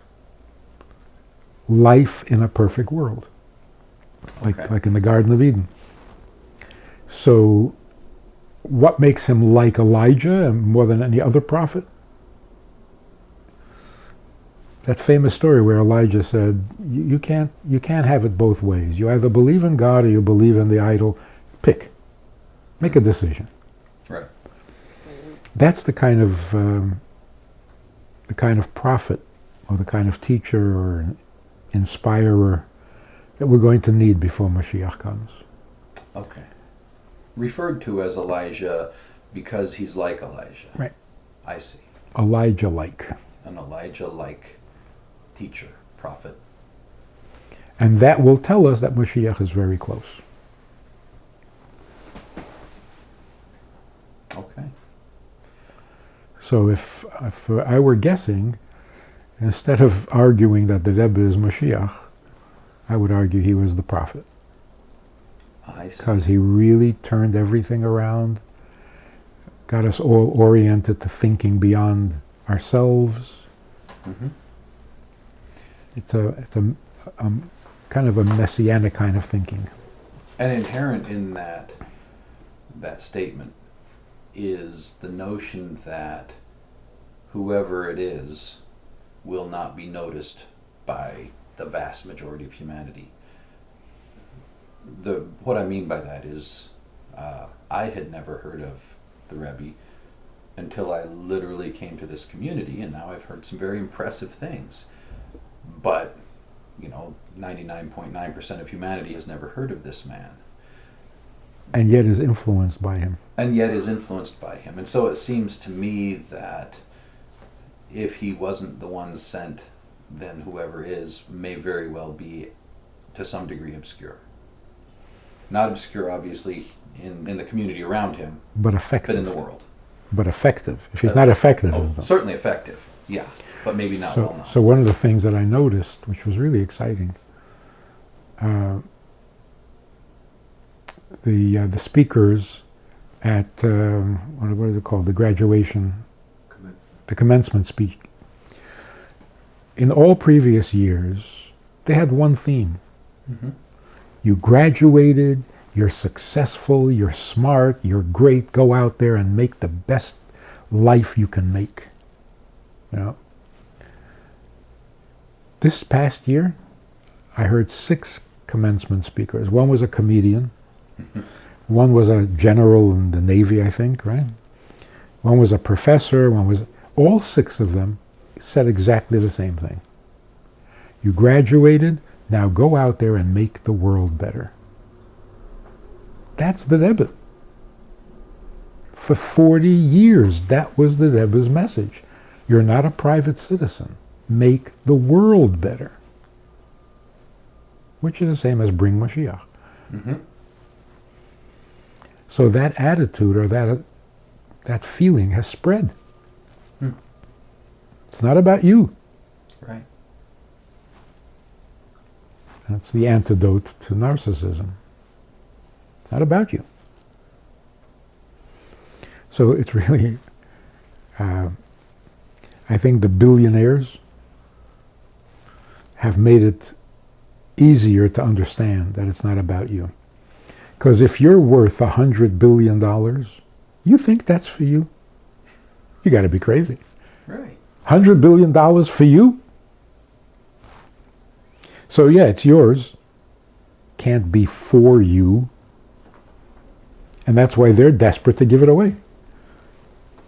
S1: life in a perfect world, like in the Garden of Eden. So what makes him like Elijah more than any other prophet? That famous story where Elijah said, you can't have it both ways. You either believe in God or you believe in the idol. Pick. Make a decision.
S2: Right.
S1: That's the kind of prophet or the kind of teacher or inspirer that we're going to need before Mashiach comes.
S2: Okay. Referred to as Elijah because he's like Elijah.
S1: Right.
S2: I see.
S1: Elijah-like.
S2: An Elijah-like teacher, prophet.
S1: And that will tell us that Mashiach is very close.
S2: Okay.
S1: So if I were guessing, instead of arguing that the Rebbe is Mashiach, I would argue he was the prophet.
S2: I see.
S1: Because he really turned everything around, got us all oriented to thinking beyond ourselves.
S2: Mm-hmm.
S1: It's a kind of a messianic kind of thinking.
S2: And inherent in that statement is the notion that whoever it is will not be noticed by the vast majority of humanity. What I mean by that is I had never heard of the Rabbi until I literally came to this community, and now I've heard some very impressive things. But, 99.9% of humanity has never heard of this man.
S1: And yet is influenced by him.
S2: And so it seems to me that if he wasn't the one sent, then whoever is may very well be to some degree obscure. Not obscure, obviously, in the community around him,
S1: but effective.
S2: But in the world.
S1: But effective. If he's not effective.
S2: Certainly effective, yeah, but maybe not well known.
S1: So one of the things that I noticed, which was really exciting, the speakers at, what is it called, the graduation, the commencement speech. In all previous years, they had one theme.
S2: Mm-hmm.
S1: You graduated, you're successful, you're smart, you're great, go out there and make the best life you can make. This past year, I heard 6 commencement speakers. One was a comedian, one was a general in the Navy, I think, right? One was a professor, all 6 of them said exactly the same thing. You graduated, now go out there and make the world better. That's the Rebbe. For 40 years, that was the Rebbe's message. You're not a private citizen. Make the world better. Which is the same as bring Mashiach.
S2: Mm-hmm.
S1: So that attitude or that feeling has spread. It's not about you.
S2: Right.
S1: That's the antidote to narcissism. It's not about you. So it's really, I think the billionaires have made it easier to understand that it's not about you. Because if you're worth $100 billion, you think that's for you? You got to be crazy.
S2: Right.
S1: $100 billion for you? So yeah, it's yours. Can't be for you. And that's why they're desperate to give it away.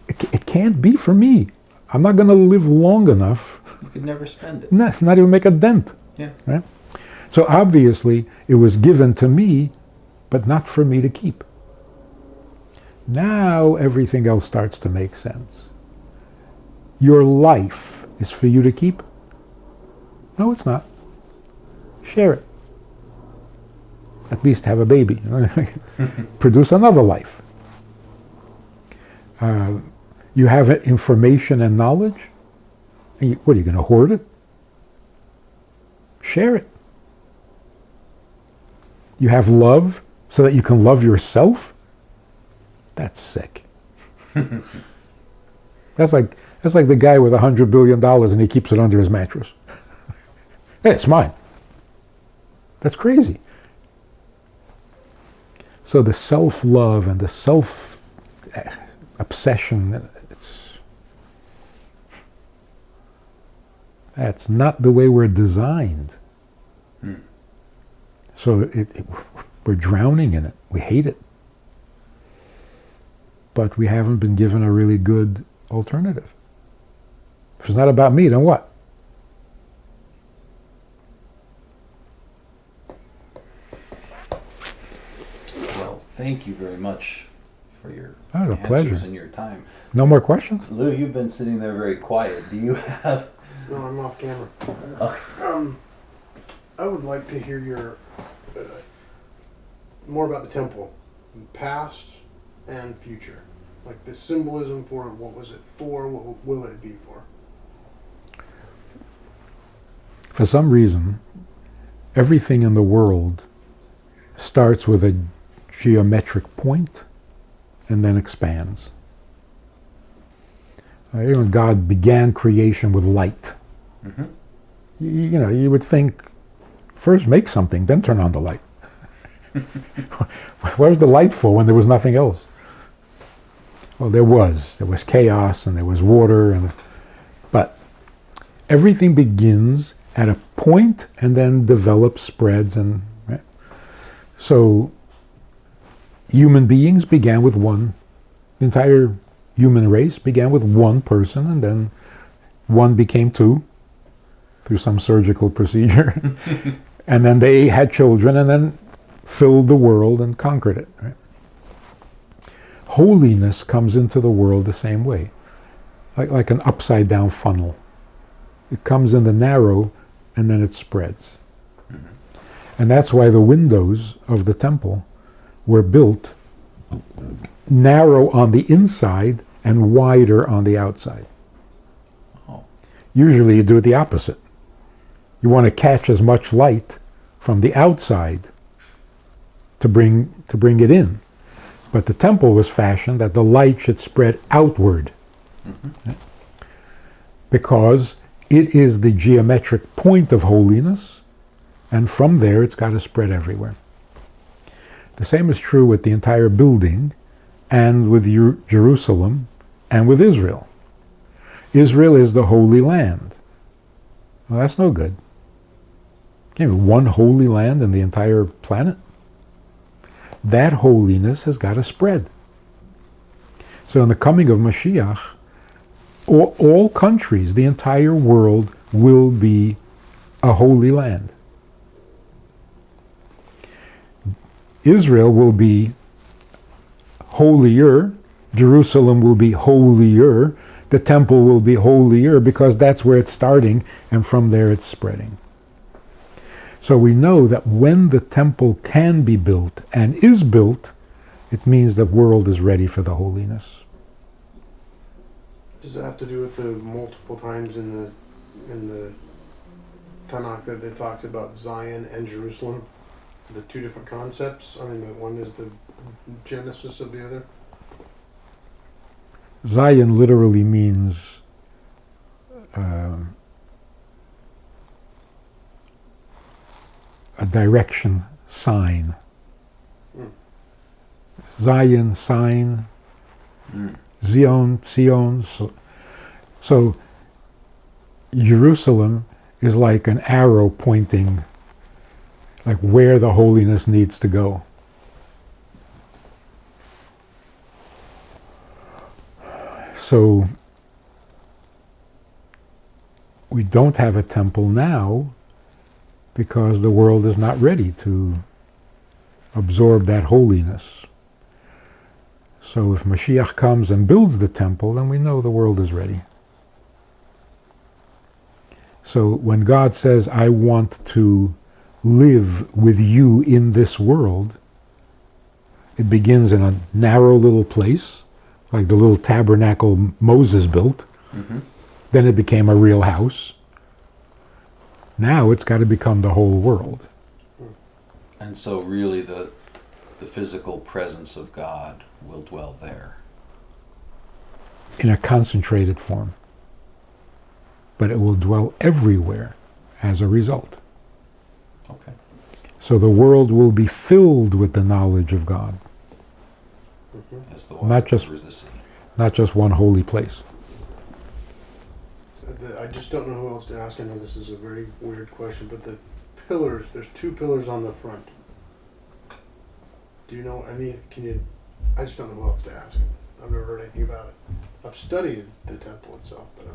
S1: It can't be for me. I'm not going to live long enough.
S2: You could never spend it.
S1: Not even make a dent.
S2: Yeah.
S1: Right? So obviously, it was given to me, but not for me to keep. Now everything else starts to make sense. your life is for you to keep? No, it's not. Share it. At least have a baby. Produce another life. You have information and knowledge. What, are you going to hoard it? Share it. You have love so that you can love yourself? That's sick. That's like the guy with $100 billion and he keeps it under his mattress. Hey, it's mine. That's crazy. So the self-love and the self-obsession, that's not the way we're designed. So we're drowning in it. We hate it. But we haven't been given a really good alternative. If it's not about me, then what?
S2: Well, thank you very much for your
S1: a
S2: answers
S1: pleasure.
S2: and your time.
S1: No more questions?
S2: Lou, you've been sitting there very quiet. Do you have...
S3: No, I'm off camera.
S2: Okay.
S3: I would like to hear your more about the temple, past and future. Like the symbolism for it. What was it for? What will it be for?
S1: For some reason, everything in the world starts with a geometric point and then expands. God began creation with light.
S2: Mm-hmm.
S1: You would think, first make something, then turn on the light. What was the light for when there was nothing else? Well, there was chaos and there was water, but everything begins at a point and then develops, spreads, and right? So human beings began with one. The entire human race began with one person, and then one became two through some surgical procedure. And then they had children and then filled the world and conquered it. Right? Holiness comes into the world the same way, like an upside down funnel. It comes in the narrow and then it spreads. Mm-hmm. And that's why the windows of the temple were built narrow on the inside and wider on the outside.
S2: Oh.
S1: Usually you do it the opposite. You want to catch as much light from the outside to bring it in. But the temple was fashioned that the light should spread outward. Mm-hmm. Because it is the geometric point of holiness, and from there it's got to spread everywhere. The same is true with the entire building and with Jerusalem and with Israel. Israel is the Holy Land. Well, that's no good. Can't be one holy land in the entire planet. That holiness has got to spread. So in the coming of Mashiach, all countries, the entire world will be a holy land. Israel will be holier, Jerusalem will be holier, the temple will be holier, because that's where it's starting, and from there it's spreading. So we know that when the temple can be built and is built, it means the world is ready for the holiness.
S3: Does it have to do with the multiple times in the Tanakh that they talked about Zion and Jerusalem? The two different concepts? I mean, the one is the genesis of the other?
S1: Zion literally means a direction sign. Zion, sign. Zion, Sion. So Jerusalem is like an arrow pointing like where the holiness needs to go. So we don't have a temple now because the world is not ready to absorb that holiness. So if Mashiach comes and builds the temple, then we know the world is ready. So when God says, I want to live with you in this world, it begins in a narrow little place, like the little tabernacle Moses built.
S2: Mm-hmm.
S1: Then it became a real house. Now it's got to become the whole world.
S2: And so really the physical presence of God will dwell there.
S1: In a concentrated form. But it will dwell everywhere as a result.
S2: Okay.
S1: So the world will be filled with the knowledge of God.
S2: As the water
S1: Not just-
S2: covers the sea.
S1: Not just one holy place.
S3: I just don't know who else to ask. I know this is a very weird question, but the pillars, there's 2 pillars on the front. Do you know any, I just don't know who else to ask. I've never heard anything about it. I've studied the temple itself, but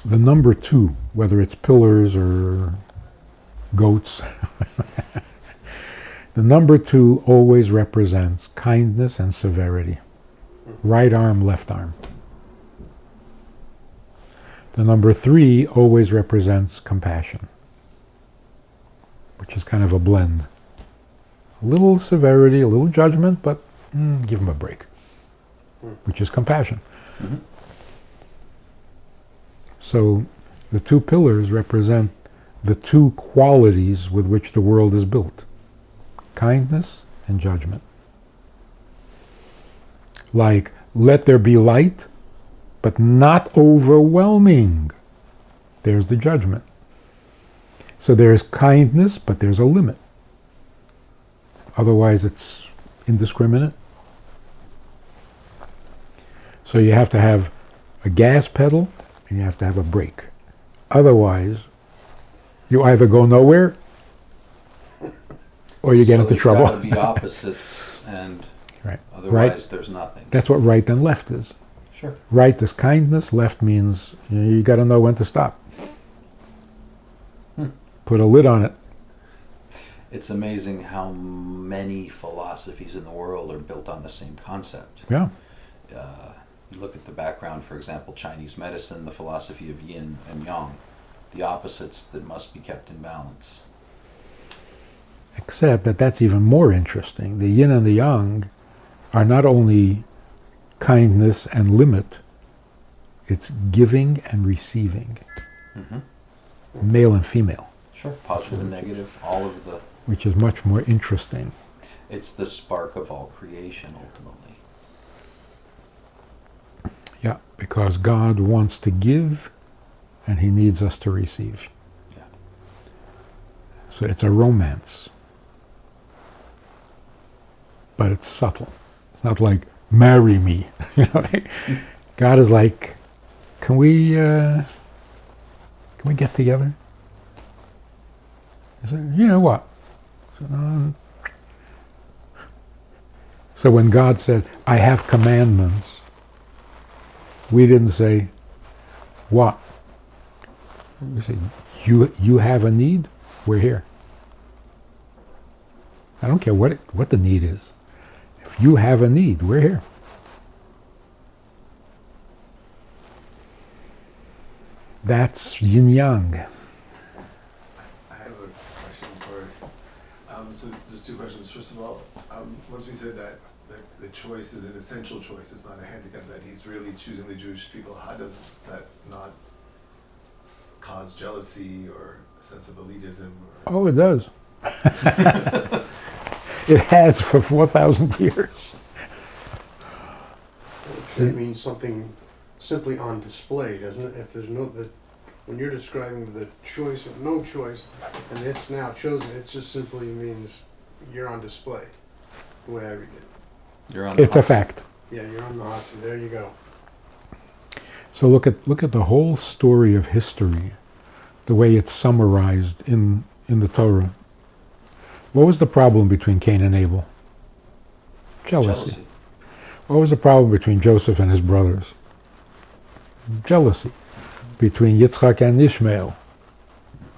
S1: The number 2, whether it's pillars or goats, the number 2 always represents kindness and severity. Right arm, left arm. The number 3 always represents compassion, which is kind of a blend. A little severity, a little judgment, but give him a break, which is compassion.
S2: Mm-hmm.
S1: So the 2 pillars represent the 2 qualities with which the world is built. Kindness and judgment. Like, let there be light, but not overwhelming. There's the judgment. So there's kindness, but there's a limit. Otherwise it's indiscriminate. So you have to have a gas pedal and you have to have a brake. Otherwise, you either go nowhere or you get into trouble.
S2: There's got to be opposites, and
S1: Right.
S2: otherwise there's nothing.
S1: That's what right and left is.
S2: Sure.
S1: Right is kindness, left means you got to know when to stop. Put a lid on it.
S2: It's amazing how many philosophies in the world are built on the same concept.
S1: Yeah.
S2: You look at the background, for example, Chinese medicine, the philosophy of yin and yang, the opposites that must be kept in balance.
S1: Except that that's even more interesting. The yin and the yang are not only kindness and limit, it's giving and receiving.
S2: Mm-hmm.
S1: Male and female.
S2: Sure. Positive and negative, all of the...
S1: Which is much more interesting.
S2: It's the spark of all creation, ultimately.
S1: Yeah, because God wants to give and he needs us to receive.
S2: Yeah.
S1: So it's a romance. But it's subtle. It's not like, marry me. You know, God is like, can we get together? I said, you know what? So when God said, I have commandments, we didn't say, what? We said, you have a need? We're here. I don't care what the need is. If you have a need, we're here. That's yin-yang.
S4: I have a question for so just 2 questions. First of all, once we said that the choice is an essential choice, it's not a handicap, that he's really choosing the Jewish people, how does that not cause jealousy or a sense of elitism? Or?
S1: Oh, it does. It has for 4,000 years.
S3: it means something simply on display, doesn't it? If there's when you're describing the choice or no choice, and it's now chosen, it just simply means you're on display, the way I read it.
S2: You're on
S1: It's a fact.
S3: Yeah, you're on the hot seat. There you go.
S1: So look at the whole story of history, the way it's summarized in the Torah. What was the problem between Cain and Abel? Jealousy. What was the problem between Joseph and his brothers? Jealousy. Between Yitzchak and Ishmael.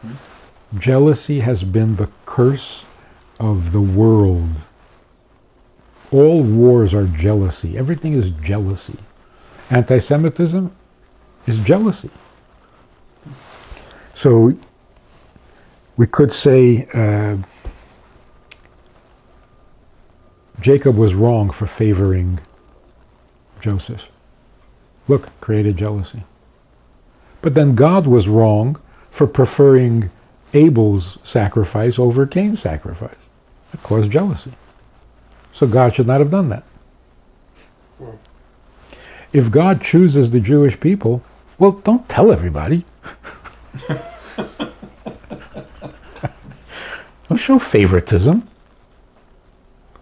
S1: Mm-hmm. Jealousy has been the curse of the world. All wars are jealousy. Everything is jealousy. Anti-Semitism is jealousy. So we could say Jacob was wrong for favoring Joseph. Look, created jealousy. But then God was wrong for preferring Abel's sacrifice over Cain's sacrifice. It caused jealousy. So God should not have done that. If God chooses the Jewish people, well, don't tell everybody. Don't show favoritism.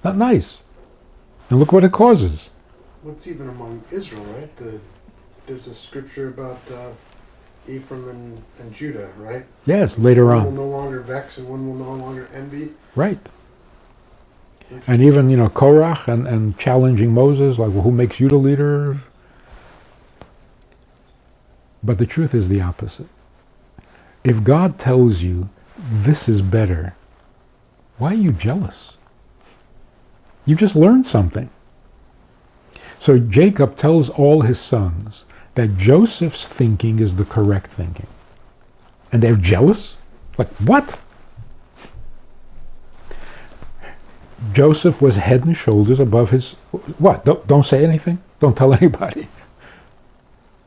S1: Not nice. And look what it causes.
S3: What's even among Israel, right? There's a scripture about Ephraim and Judah, right?
S1: Yes, later
S3: One
S1: on.
S3: will no longer vex and one will no longer envy.
S1: Right. And even, Korach and challenging Moses, like, well, who makes you the leader? But the truth is the opposite. If God tells you this is better, why are you jealous? You just learned something. So Jacob tells all his sons that Joseph's thinking is the correct thinking. And they're jealous? Like, what? Joseph was head and shoulders above his... What? Don't say anything? Don't tell anybody?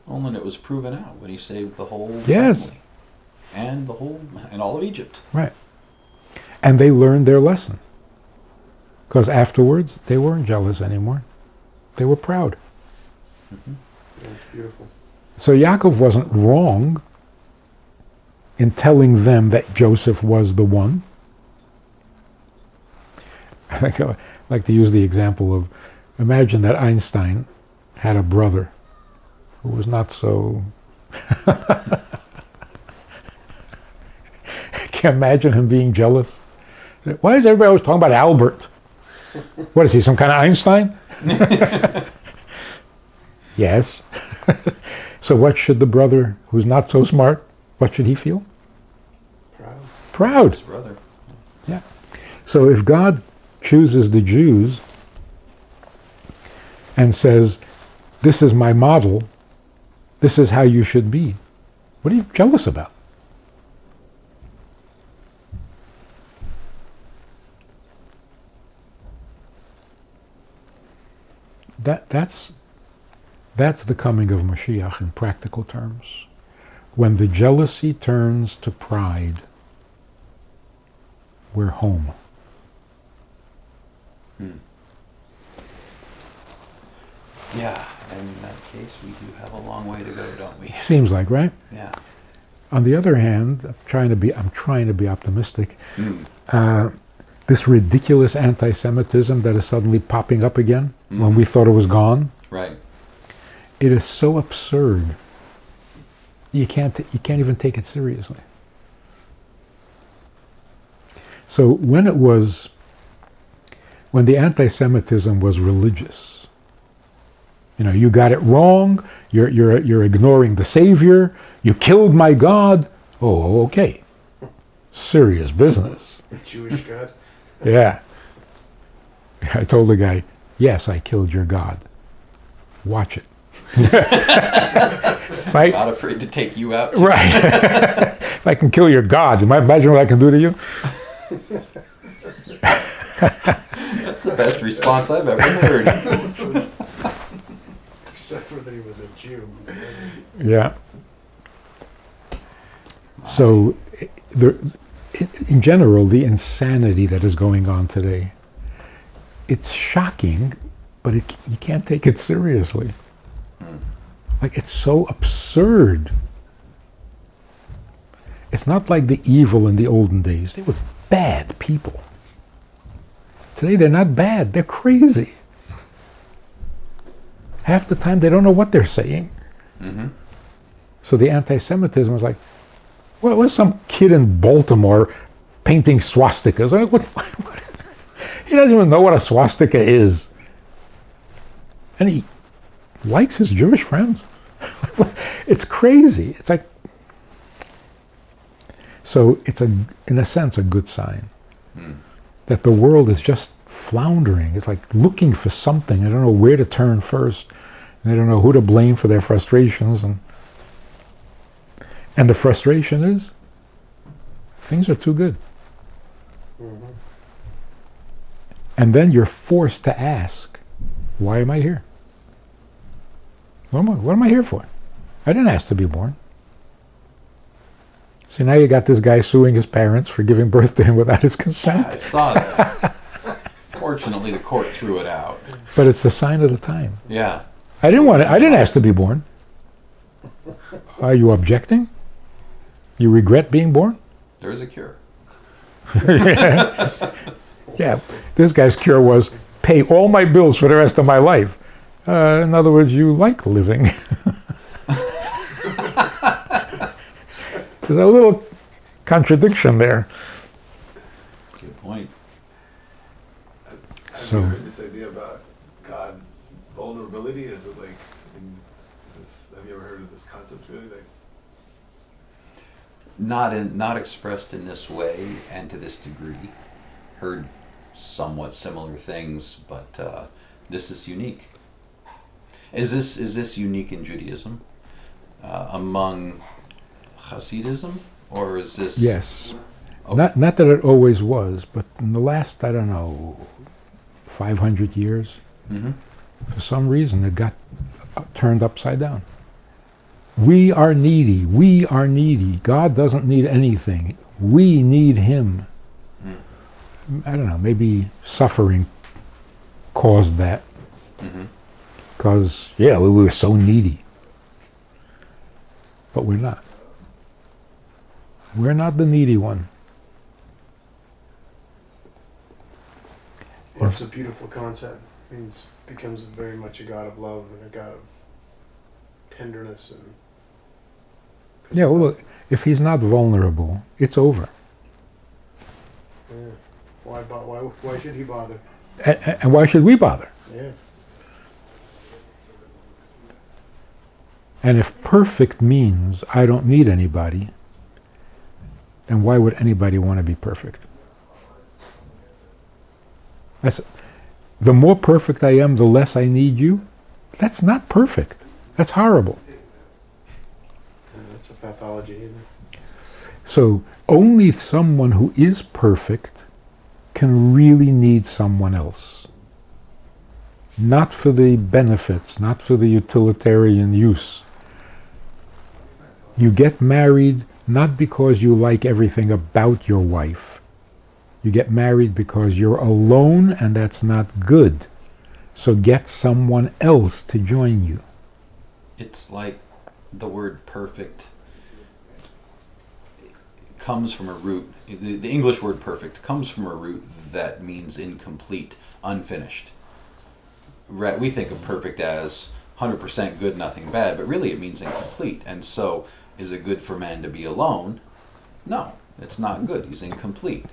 S2: Well, and it was proven out when he saved the whole
S1: Yes.
S2: family. And all of Egypt.
S1: Right. And they learned their lesson. Because afterwards, they weren't jealous anymore. They were proud.
S2: Mm-hmm.
S3: That's beautiful.
S1: So Yaakov wasn't wrong in telling them that Joseph was the one. I think I like to use the example of, imagine that Einstein had a brother who was not so... I can't imagine him being jealous. Why is everybody always talking about Albert? What is he, some kind of Einstein? Yes. So what should the brother who's not so smart, what should he feel? Proud.
S2: His brother.
S1: Yeah. So if God chooses the Jews and says, this is my model, this is how you should be, what are you jealous about? That's the coming of Mashiach in practical terms. When the jealousy turns to pride, we're home.
S2: Yeah, and in that case, we do have a long way to go, don't we?
S1: Seems like, right?
S2: Yeah.
S1: On the other hand, I'm trying to be optimistic. This ridiculous anti-Semitism that is suddenly popping up again when we thought it was gone.
S2: Right.
S1: It is so absurd. You can't even take it seriously. So when the anti-Semitism was religious, you got it wrong. You're ignoring the Savior. You killed my God. Oh, okay. Serious business.
S3: Jewish God.
S1: Yeah. I told the guy, yes, I killed your God. Watch it.
S2: Not afraid to take you out.
S1: Right. If I can kill your God, imagine what I can do to you?
S2: That's the best response I've ever heard.
S3: Except for that he was a Jew.
S1: Yeah. So, in general, the insanity that is going on today, it's shocking, but you can't take it seriously. Like, it's so absurd. It's not like the evil in the olden days. They were bad people. Today, they're not bad. They're crazy. Half the time, they don't know what they're saying.
S2: Mm-hmm.
S1: So the anti-Semitism was like, well, what's some kid in Baltimore painting swastikas? What? He doesn't even know what a swastika is. And he likes his Jewish friends. It's crazy. It's like, so it's in a sense, a good sign that the world is just floundering. It's like looking for something. They don't know where to turn first. They don't know who to blame for their frustrations. And the frustration is Things are too good.
S3: Mm-hmm.
S1: And then you're forced to ask, why am I here? What am I here for? I didn't ask to be born. See, now you got this guy suing his parents for giving birth to him without his
S2: I
S1: consent.
S2: saw that. Fortunately, the court threw it out.
S1: But it's the sign of the time.
S2: Yeah.
S1: I didn't ask to be born. Are you objecting? You regret being born?
S2: There is a cure.
S1: Yeah, this guy's cure was pay all my bills for the rest of my life. In other words, you like living. There's a little contradiction there.
S2: Good point.
S4: Have
S1: So-
S4: you heard this idea about God vulnerability? Is it like, have you ever heard of this concept really? Like,
S2: Not expressed in this way and to this degree. Heard somewhat similar things, but this is unique. Is this unique in Judaism? Among Hasidism? Or is this...
S1: Yes.
S2: Okay.
S1: Not that it always was, but in the last, I don't know, 500 years,
S2: Mhm.
S1: for some reason it got turned upside down. We are needy. We are needy. God doesn't need anything. We need Him.
S2: Mm.
S1: I don't know, maybe suffering caused that.
S2: Mhm.
S1: Because, yeah, we were so needy. But we're not. We're not the needy one.
S3: Well, it's a beautiful concept. It means becomes very much a God of love and a God of tenderness and.
S1: Yeah, well, look, if He's not vulnerable, it's over.
S3: Yeah. Why should He bother?
S1: And why should we bother?
S3: Yeah.
S1: And if perfect means I don't need anybody, then why would anybody want to be perfect? The more perfect I am, the less I need you. That's not perfect. That's horrible.
S3: And that's a pathology, isn't it?
S1: So only someone who is perfect can really need someone else. Not for the benefits, not for the utilitarian use. You get married not because you like everything about your wife. You get married because you're alone and that's not good. So get someone else to join you.
S2: It's like the word perfect comes from a root. The English word perfect comes from a root that means incomplete, unfinished. We think of perfect as 100% good, nothing bad, but really it means incomplete. And so, is it good for man to be alone? No, it's not good. He's incomplete.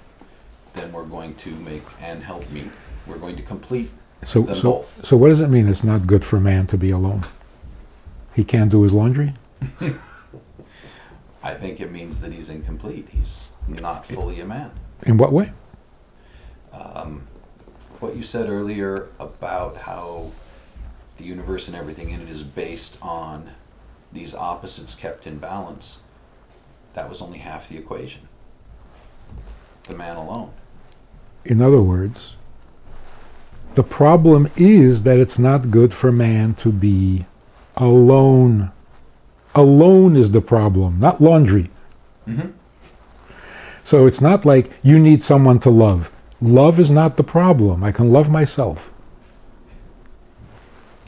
S2: Then we're going to make and help meet. We're going to complete them both.
S1: So what does it mean it's not good for man to be alone? He can't do his laundry?
S2: I think it means that he's incomplete. He's not fully a man.
S1: In what way?
S2: What you said earlier about how the universe and everything in it is based on these opposites kept in balance, that was only half the equation. The man alone.
S1: In other words, the problem is that it's not good for man to be alone. Alone is the problem, not laundry.
S2: Mm-hmm.
S1: So it's not like you need someone to love. Love is not the problem. I can love myself.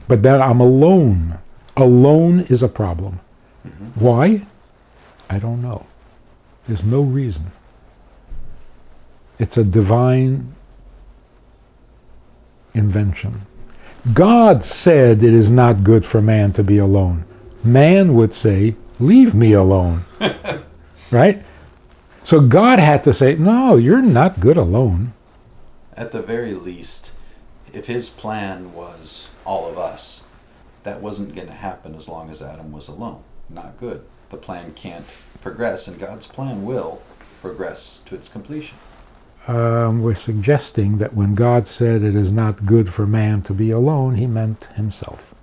S1: But that I'm alone. Alone is a problem.
S2: Mm-hmm.
S1: Why? I don't know. There's no reason. It's a divine invention. God said it is not good for man to be alone. Man would say, leave me alone. Right? So God had to say, no, you're not good alone.
S2: At the very least, if his plan was all of us, that wasn't going to happen as long as Adam was alone. Not good. The plan can't progress, and God's plan will progress to its completion.
S1: We're suggesting that when God said it is not good for man to be alone, he meant himself.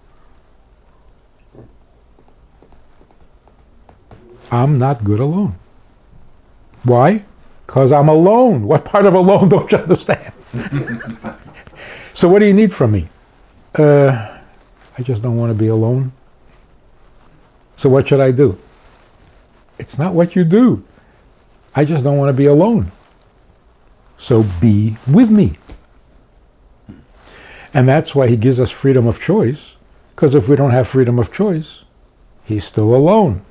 S1: I'm not good alone. Why? Because I'm alone. What part of alone don't you understand? So what do you need from me? I just don't want to be alone. So what should I do? It's not what you do. I just don't want to be alone. So be with me. And that's why he gives us freedom of choice. Because if we don't have freedom of choice, he's still alone.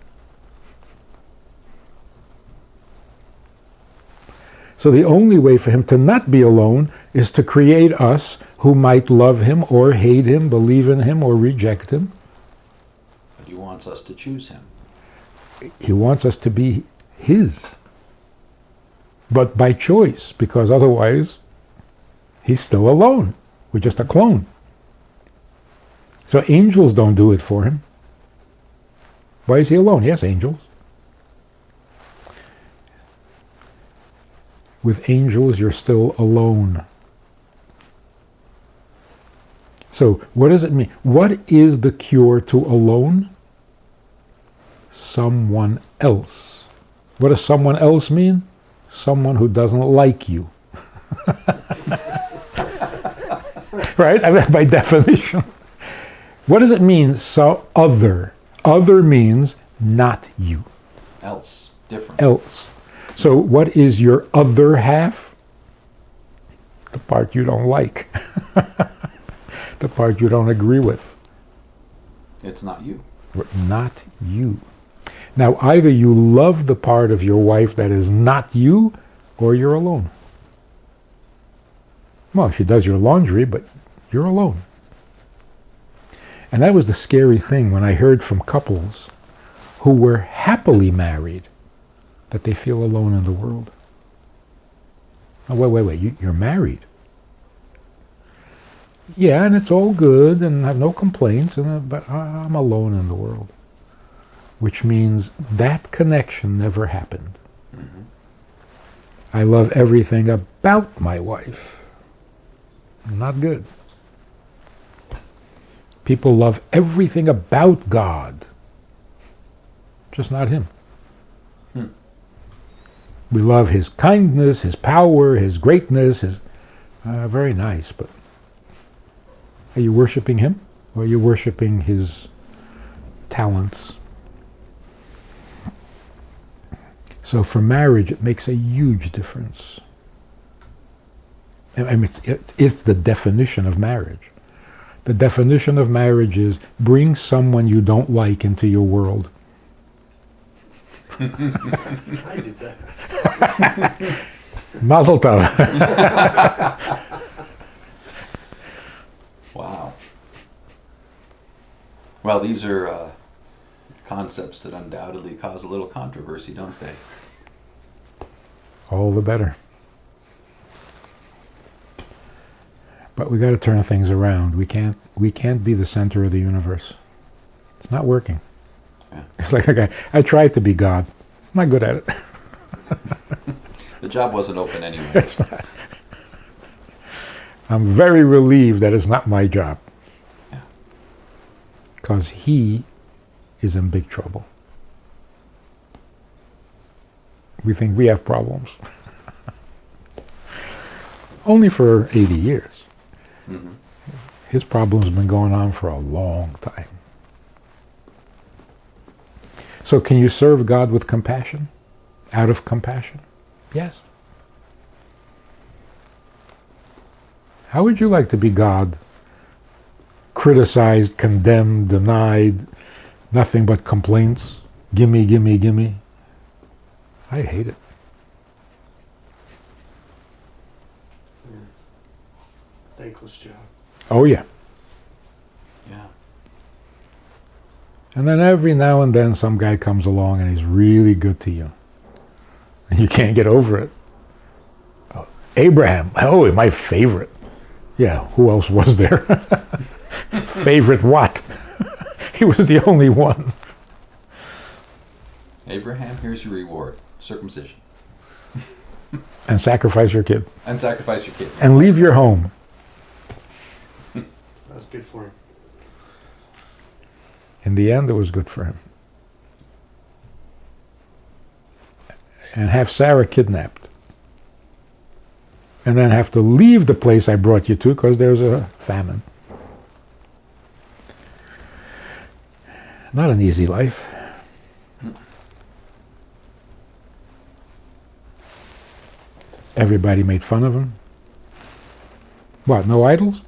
S1: So the only way for him to not be alone is to create us who might love him or hate him, believe in him or reject him.
S2: But he wants us to choose him.
S1: He wants us to be his. But by choice, because otherwise he's still alone. We're just a clone. So angels don't do it for him. Why is he alone? He has angels. With angels, you're still alone. So what does it mean? What is the cure to alone? Someone else. What does someone else mean? Someone who doesn't like you. Right? I mean, by definition. What does it mean, so other? Other means not you.
S2: Else. Different.
S1: Else. So what is your other half? The part you don't like. The part you don't agree with.
S2: It's not you.
S1: Not you. Now either you love the part of your wife that is not you, or you're alone. Well, she does your laundry, but you're alone. And that was the scary thing when I heard from couples who were happily married that they feel alone in the world. Oh, wait, you're married. Yeah, and it's all good, and I have no complaints, but I'm alone in the world. Which means that connection never happened.
S2: Mm-hmm.
S1: I love everything about my wife. Not good. People love everything about God. Just not him. We love his kindness, his power, his greatness. Very nice, but are you worshiping him? Or are you worshiping his talents? So for marriage, it makes a huge difference. I mean, it's the definition of marriage. The definition of marriage is bring someone you don't like into your world.
S3: I did that.
S1: Mazel tov.
S2: Wow. Well, these are concepts that undoubtedly cause a little controversy, don't they?
S1: All the better. But we got to turn things around. We can't be the center of the universe. It's not working.
S2: Yeah.
S1: It's like I tried to be God. I'm not good at it.
S2: The job wasn't open anyway.
S1: It's not. I'm very relieved that it's not my job.
S2: Yeah.
S1: Because he is in big trouble. We think we have problems. Only for 80 years.
S2: Mm-hmm.
S1: His problem's been going on for a long time. So can you serve God with compassion? Out of compassion? Yes. How would you like to be God? Criticized, condemned, denied, nothing but complaints. Gimme, gimme, gimme. I hate it.
S3: Thankless job.
S1: Oh yeah.
S2: Yeah.
S1: And then every now and then some guy comes along and he's really good to you. And you can't get over it. Oh, Abraham, oh, my favorite. Yeah, who else was there? Favorite what? He was the only one.
S2: Abraham, here's your reward. Circumcision.
S1: And sacrifice your kid.
S2: And sacrifice your kid.
S1: And leave your home.
S3: That was good for him.
S1: In the end, it was good for him. And have Sarah kidnapped. and then have to leave the place I brought you to because there's a famine. Not an easy life. Everybody made fun of him. What, no idols?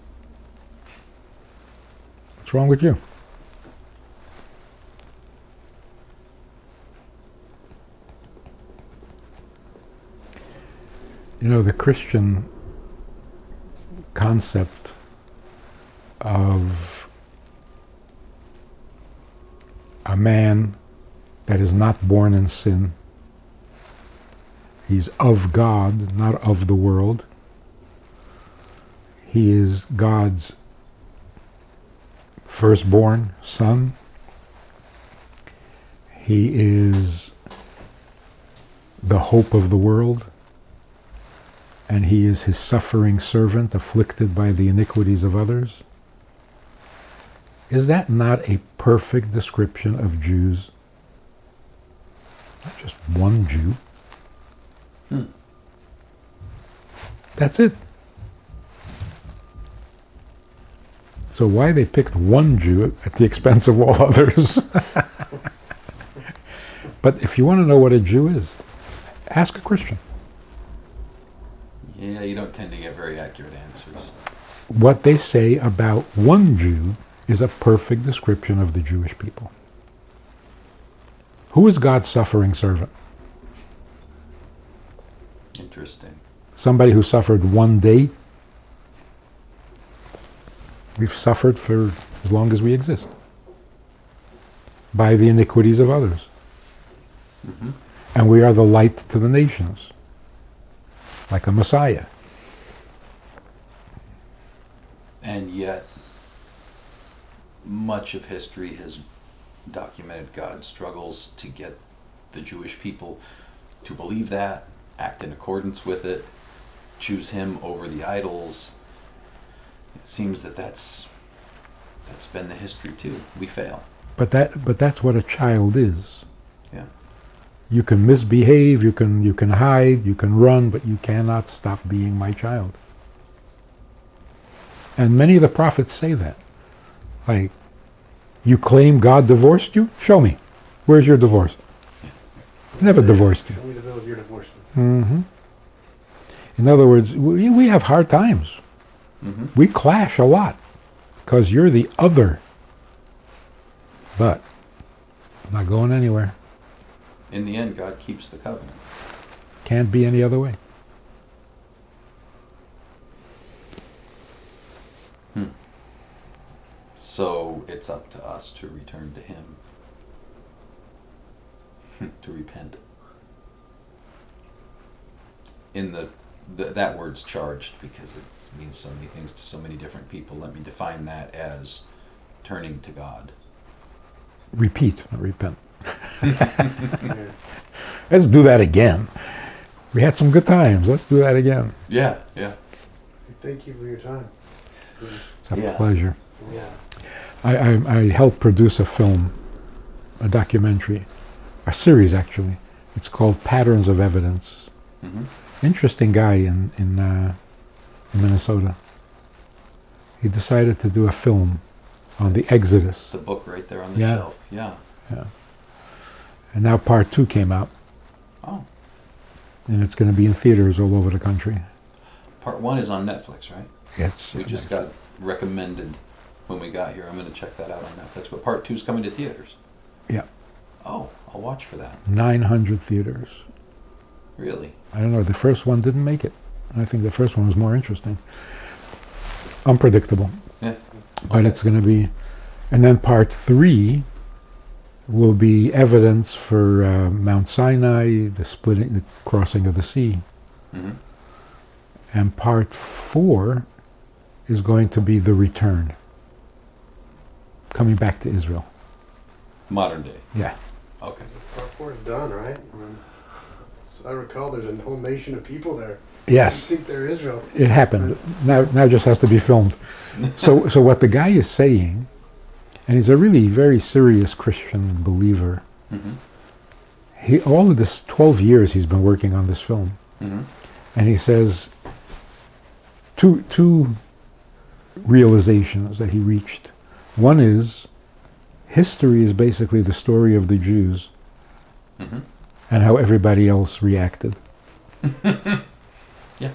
S1: What's wrong with you? You know, the Christian concept of a man that is not born in sin, he's of God, not of the world. He is God's firstborn son. He is the hope of the world. And he is his suffering servant, afflicted by the iniquities of others. Is that not a perfect description of Jews? Not just one Jew. That's it. So why they picked one Jew at the expense of all others? But if you want to know what a Jew is, ask a Christian.
S2: Yeah, you don't tend to get very accurate answers.
S1: What they say about one Jew is a perfect description of the Jewish people. Who is God's suffering servant?
S2: Interesting.
S1: Somebody who suffered one day. We've suffered for as long as we exist by the iniquities of others.
S2: Mm-hmm.
S1: And we are the light to the nations, like a Messiah.
S2: And yet, much of history has documented God's struggles to get the Jewish people to believe that, act in accordance with it, choose him over the idols. It seems that that's been the history too. We fail.
S1: But that's what a child is.
S2: Yeah.
S1: You can misbehave, you can hide, you can run, but you cannot stop being my child. And many of the prophets say that. Like, you claim God divorced you? Show me. Where's your divorce? Never divorced you.
S3: Show me the bill of your divorce.
S1: Mm-hmm. In other words, we have hard times.
S2: Mm-hmm.
S1: We clash a lot because you're the other. But I'm not going anywhere.
S2: In the end, God keeps the covenant.
S1: Can't be any other way.
S2: So it's up to us to return to him, to repent. In that word's charged because it means so many things to so many different people. Let me define that as turning to God.
S1: Repeat, not repent.
S3: Yeah.
S1: Let's do that again. We had some good times. Let's do that again.
S2: Yeah, yeah.
S3: Thank you for your time.
S1: It's a
S2: Yeah.
S1: pleasure.
S3: Yeah.
S1: I helped produce a film, a documentary, a series actually. It's called Patterns of Evidence.
S2: Mm-hmm.
S1: Interesting guy in Minnesota. He decided to do a film on the Exodus.
S2: The book right there on the
S1: Yeah.
S2: shelf. Yeah.
S1: Yeah. And now part 2 came out,
S2: Oh,
S1: and it's going to be in theaters all over the country.
S2: part 1 is on Netflix, right?
S1: It's
S2: We just got recommended when we got here. I'm going to check that out on Netflix. But part 2 is coming to theaters.
S1: Yeah.
S2: Oh, I'll watch for that.
S1: 900 theaters.
S2: Really?
S1: I don't know, the first one didn't make it. I think the first one was more interesting. Unpredictable.
S2: Yeah.
S1: But it's going to be... And then part 3 will be evidence for Mount Sinai, the splitting, the crossing of the sea.
S2: Mm-hmm.
S1: And part 4 is going to be the return. Coming back to Israel.
S2: Modern day.
S1: Yeah.
S2: Okay.
S3: Part 4 is done, right? I recall there's a whole nation of people there.
S1: Yes.
S3: I think they're Israel.
S1: It happened. Now it just has to be filmed. So what the guy is saying, and he's a really very serious Christian believer.
S2: Mm-hmm.
S1: All of this 12 years he's been working on this film,
S2: Mm-hmm.
S1: and he says two realizations that he reached. One is history is basically the story of the Jews
S2: Mm-hmm.
S1: and how everybody else reacted.
S2: Yeah.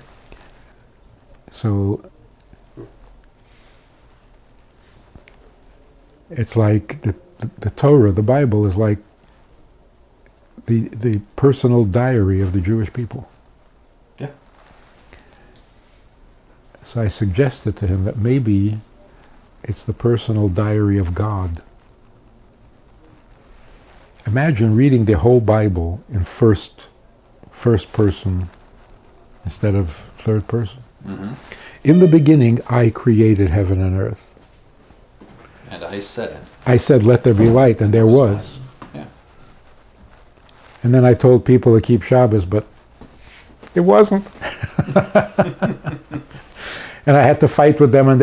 S1: So it's like the Torah, the Bible, is like the personal diary of the Jewish people.
S2: Yeah.
S1: So I suggested to him that maybe it's the personal diary of God. Imagine reading the whole Bible in first person instead of third person.
S2: Mm-hmm.
S1: In the beginning, I created heaven and earth.
S2: And I said,
S1: I said, let there be light, and there was.
S2: yeah.
S1: And then I told people to keep Shabbos, but it wasn't. And I had to fight with them, and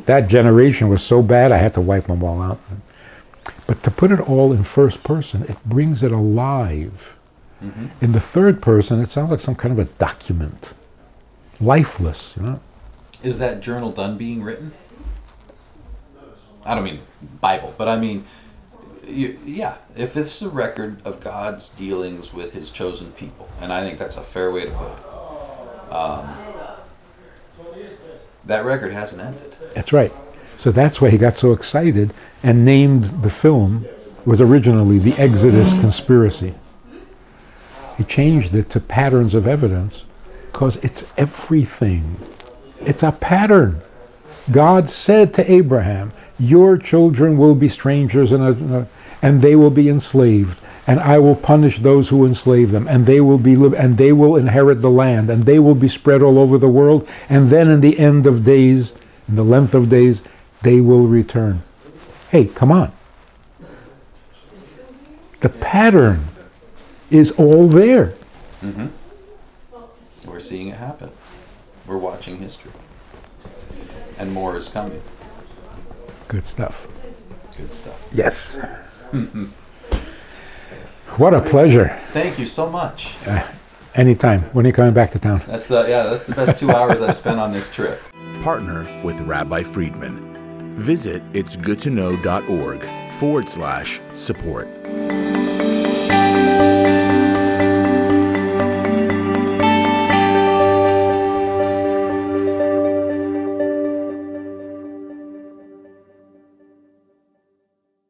S1: that generation was so bad, I had to wipe them all out. But to put it all in first person, it brings it alive.
S2: Mm-hmm.
S1: In the third person, it sounds like some kind of a document. Lifeless, you know?
S2: Is that journal done being written? I don't mean Bible, but I mean, yeah, if it's a record of God's dealings with his chosen people, and I think that's a fair way to put it, that record hasn't ended.
S1: That's right. So that's why he got so excited and named the film, was originally The Exodus Conspiracy. He changed it to Patterns of Evidence because it's everything. It's a pattern. God said to Abraham, your children will be strangers and they will be enslaved, and I will punish those who enslave them, and they will inherit the land, and they will be spread all over the world, and then in the end of days, in the length of days, they will return. Hey, come on. The pattern is all there.
S2: Mm-hmm. We're seeing it happen. We're watching history. And more is coming.
S1: Good stuff.
S2: Good stuff.
S1: Yes. What a pleasure.
S2: Thank you so much.
S1: Anytime. When are you coming back to town?
S2: That's the best 2 hours I've spent on this trip.
S5: Partner with Rabbi Friedman. Visit itsgoodtoknow.org/support.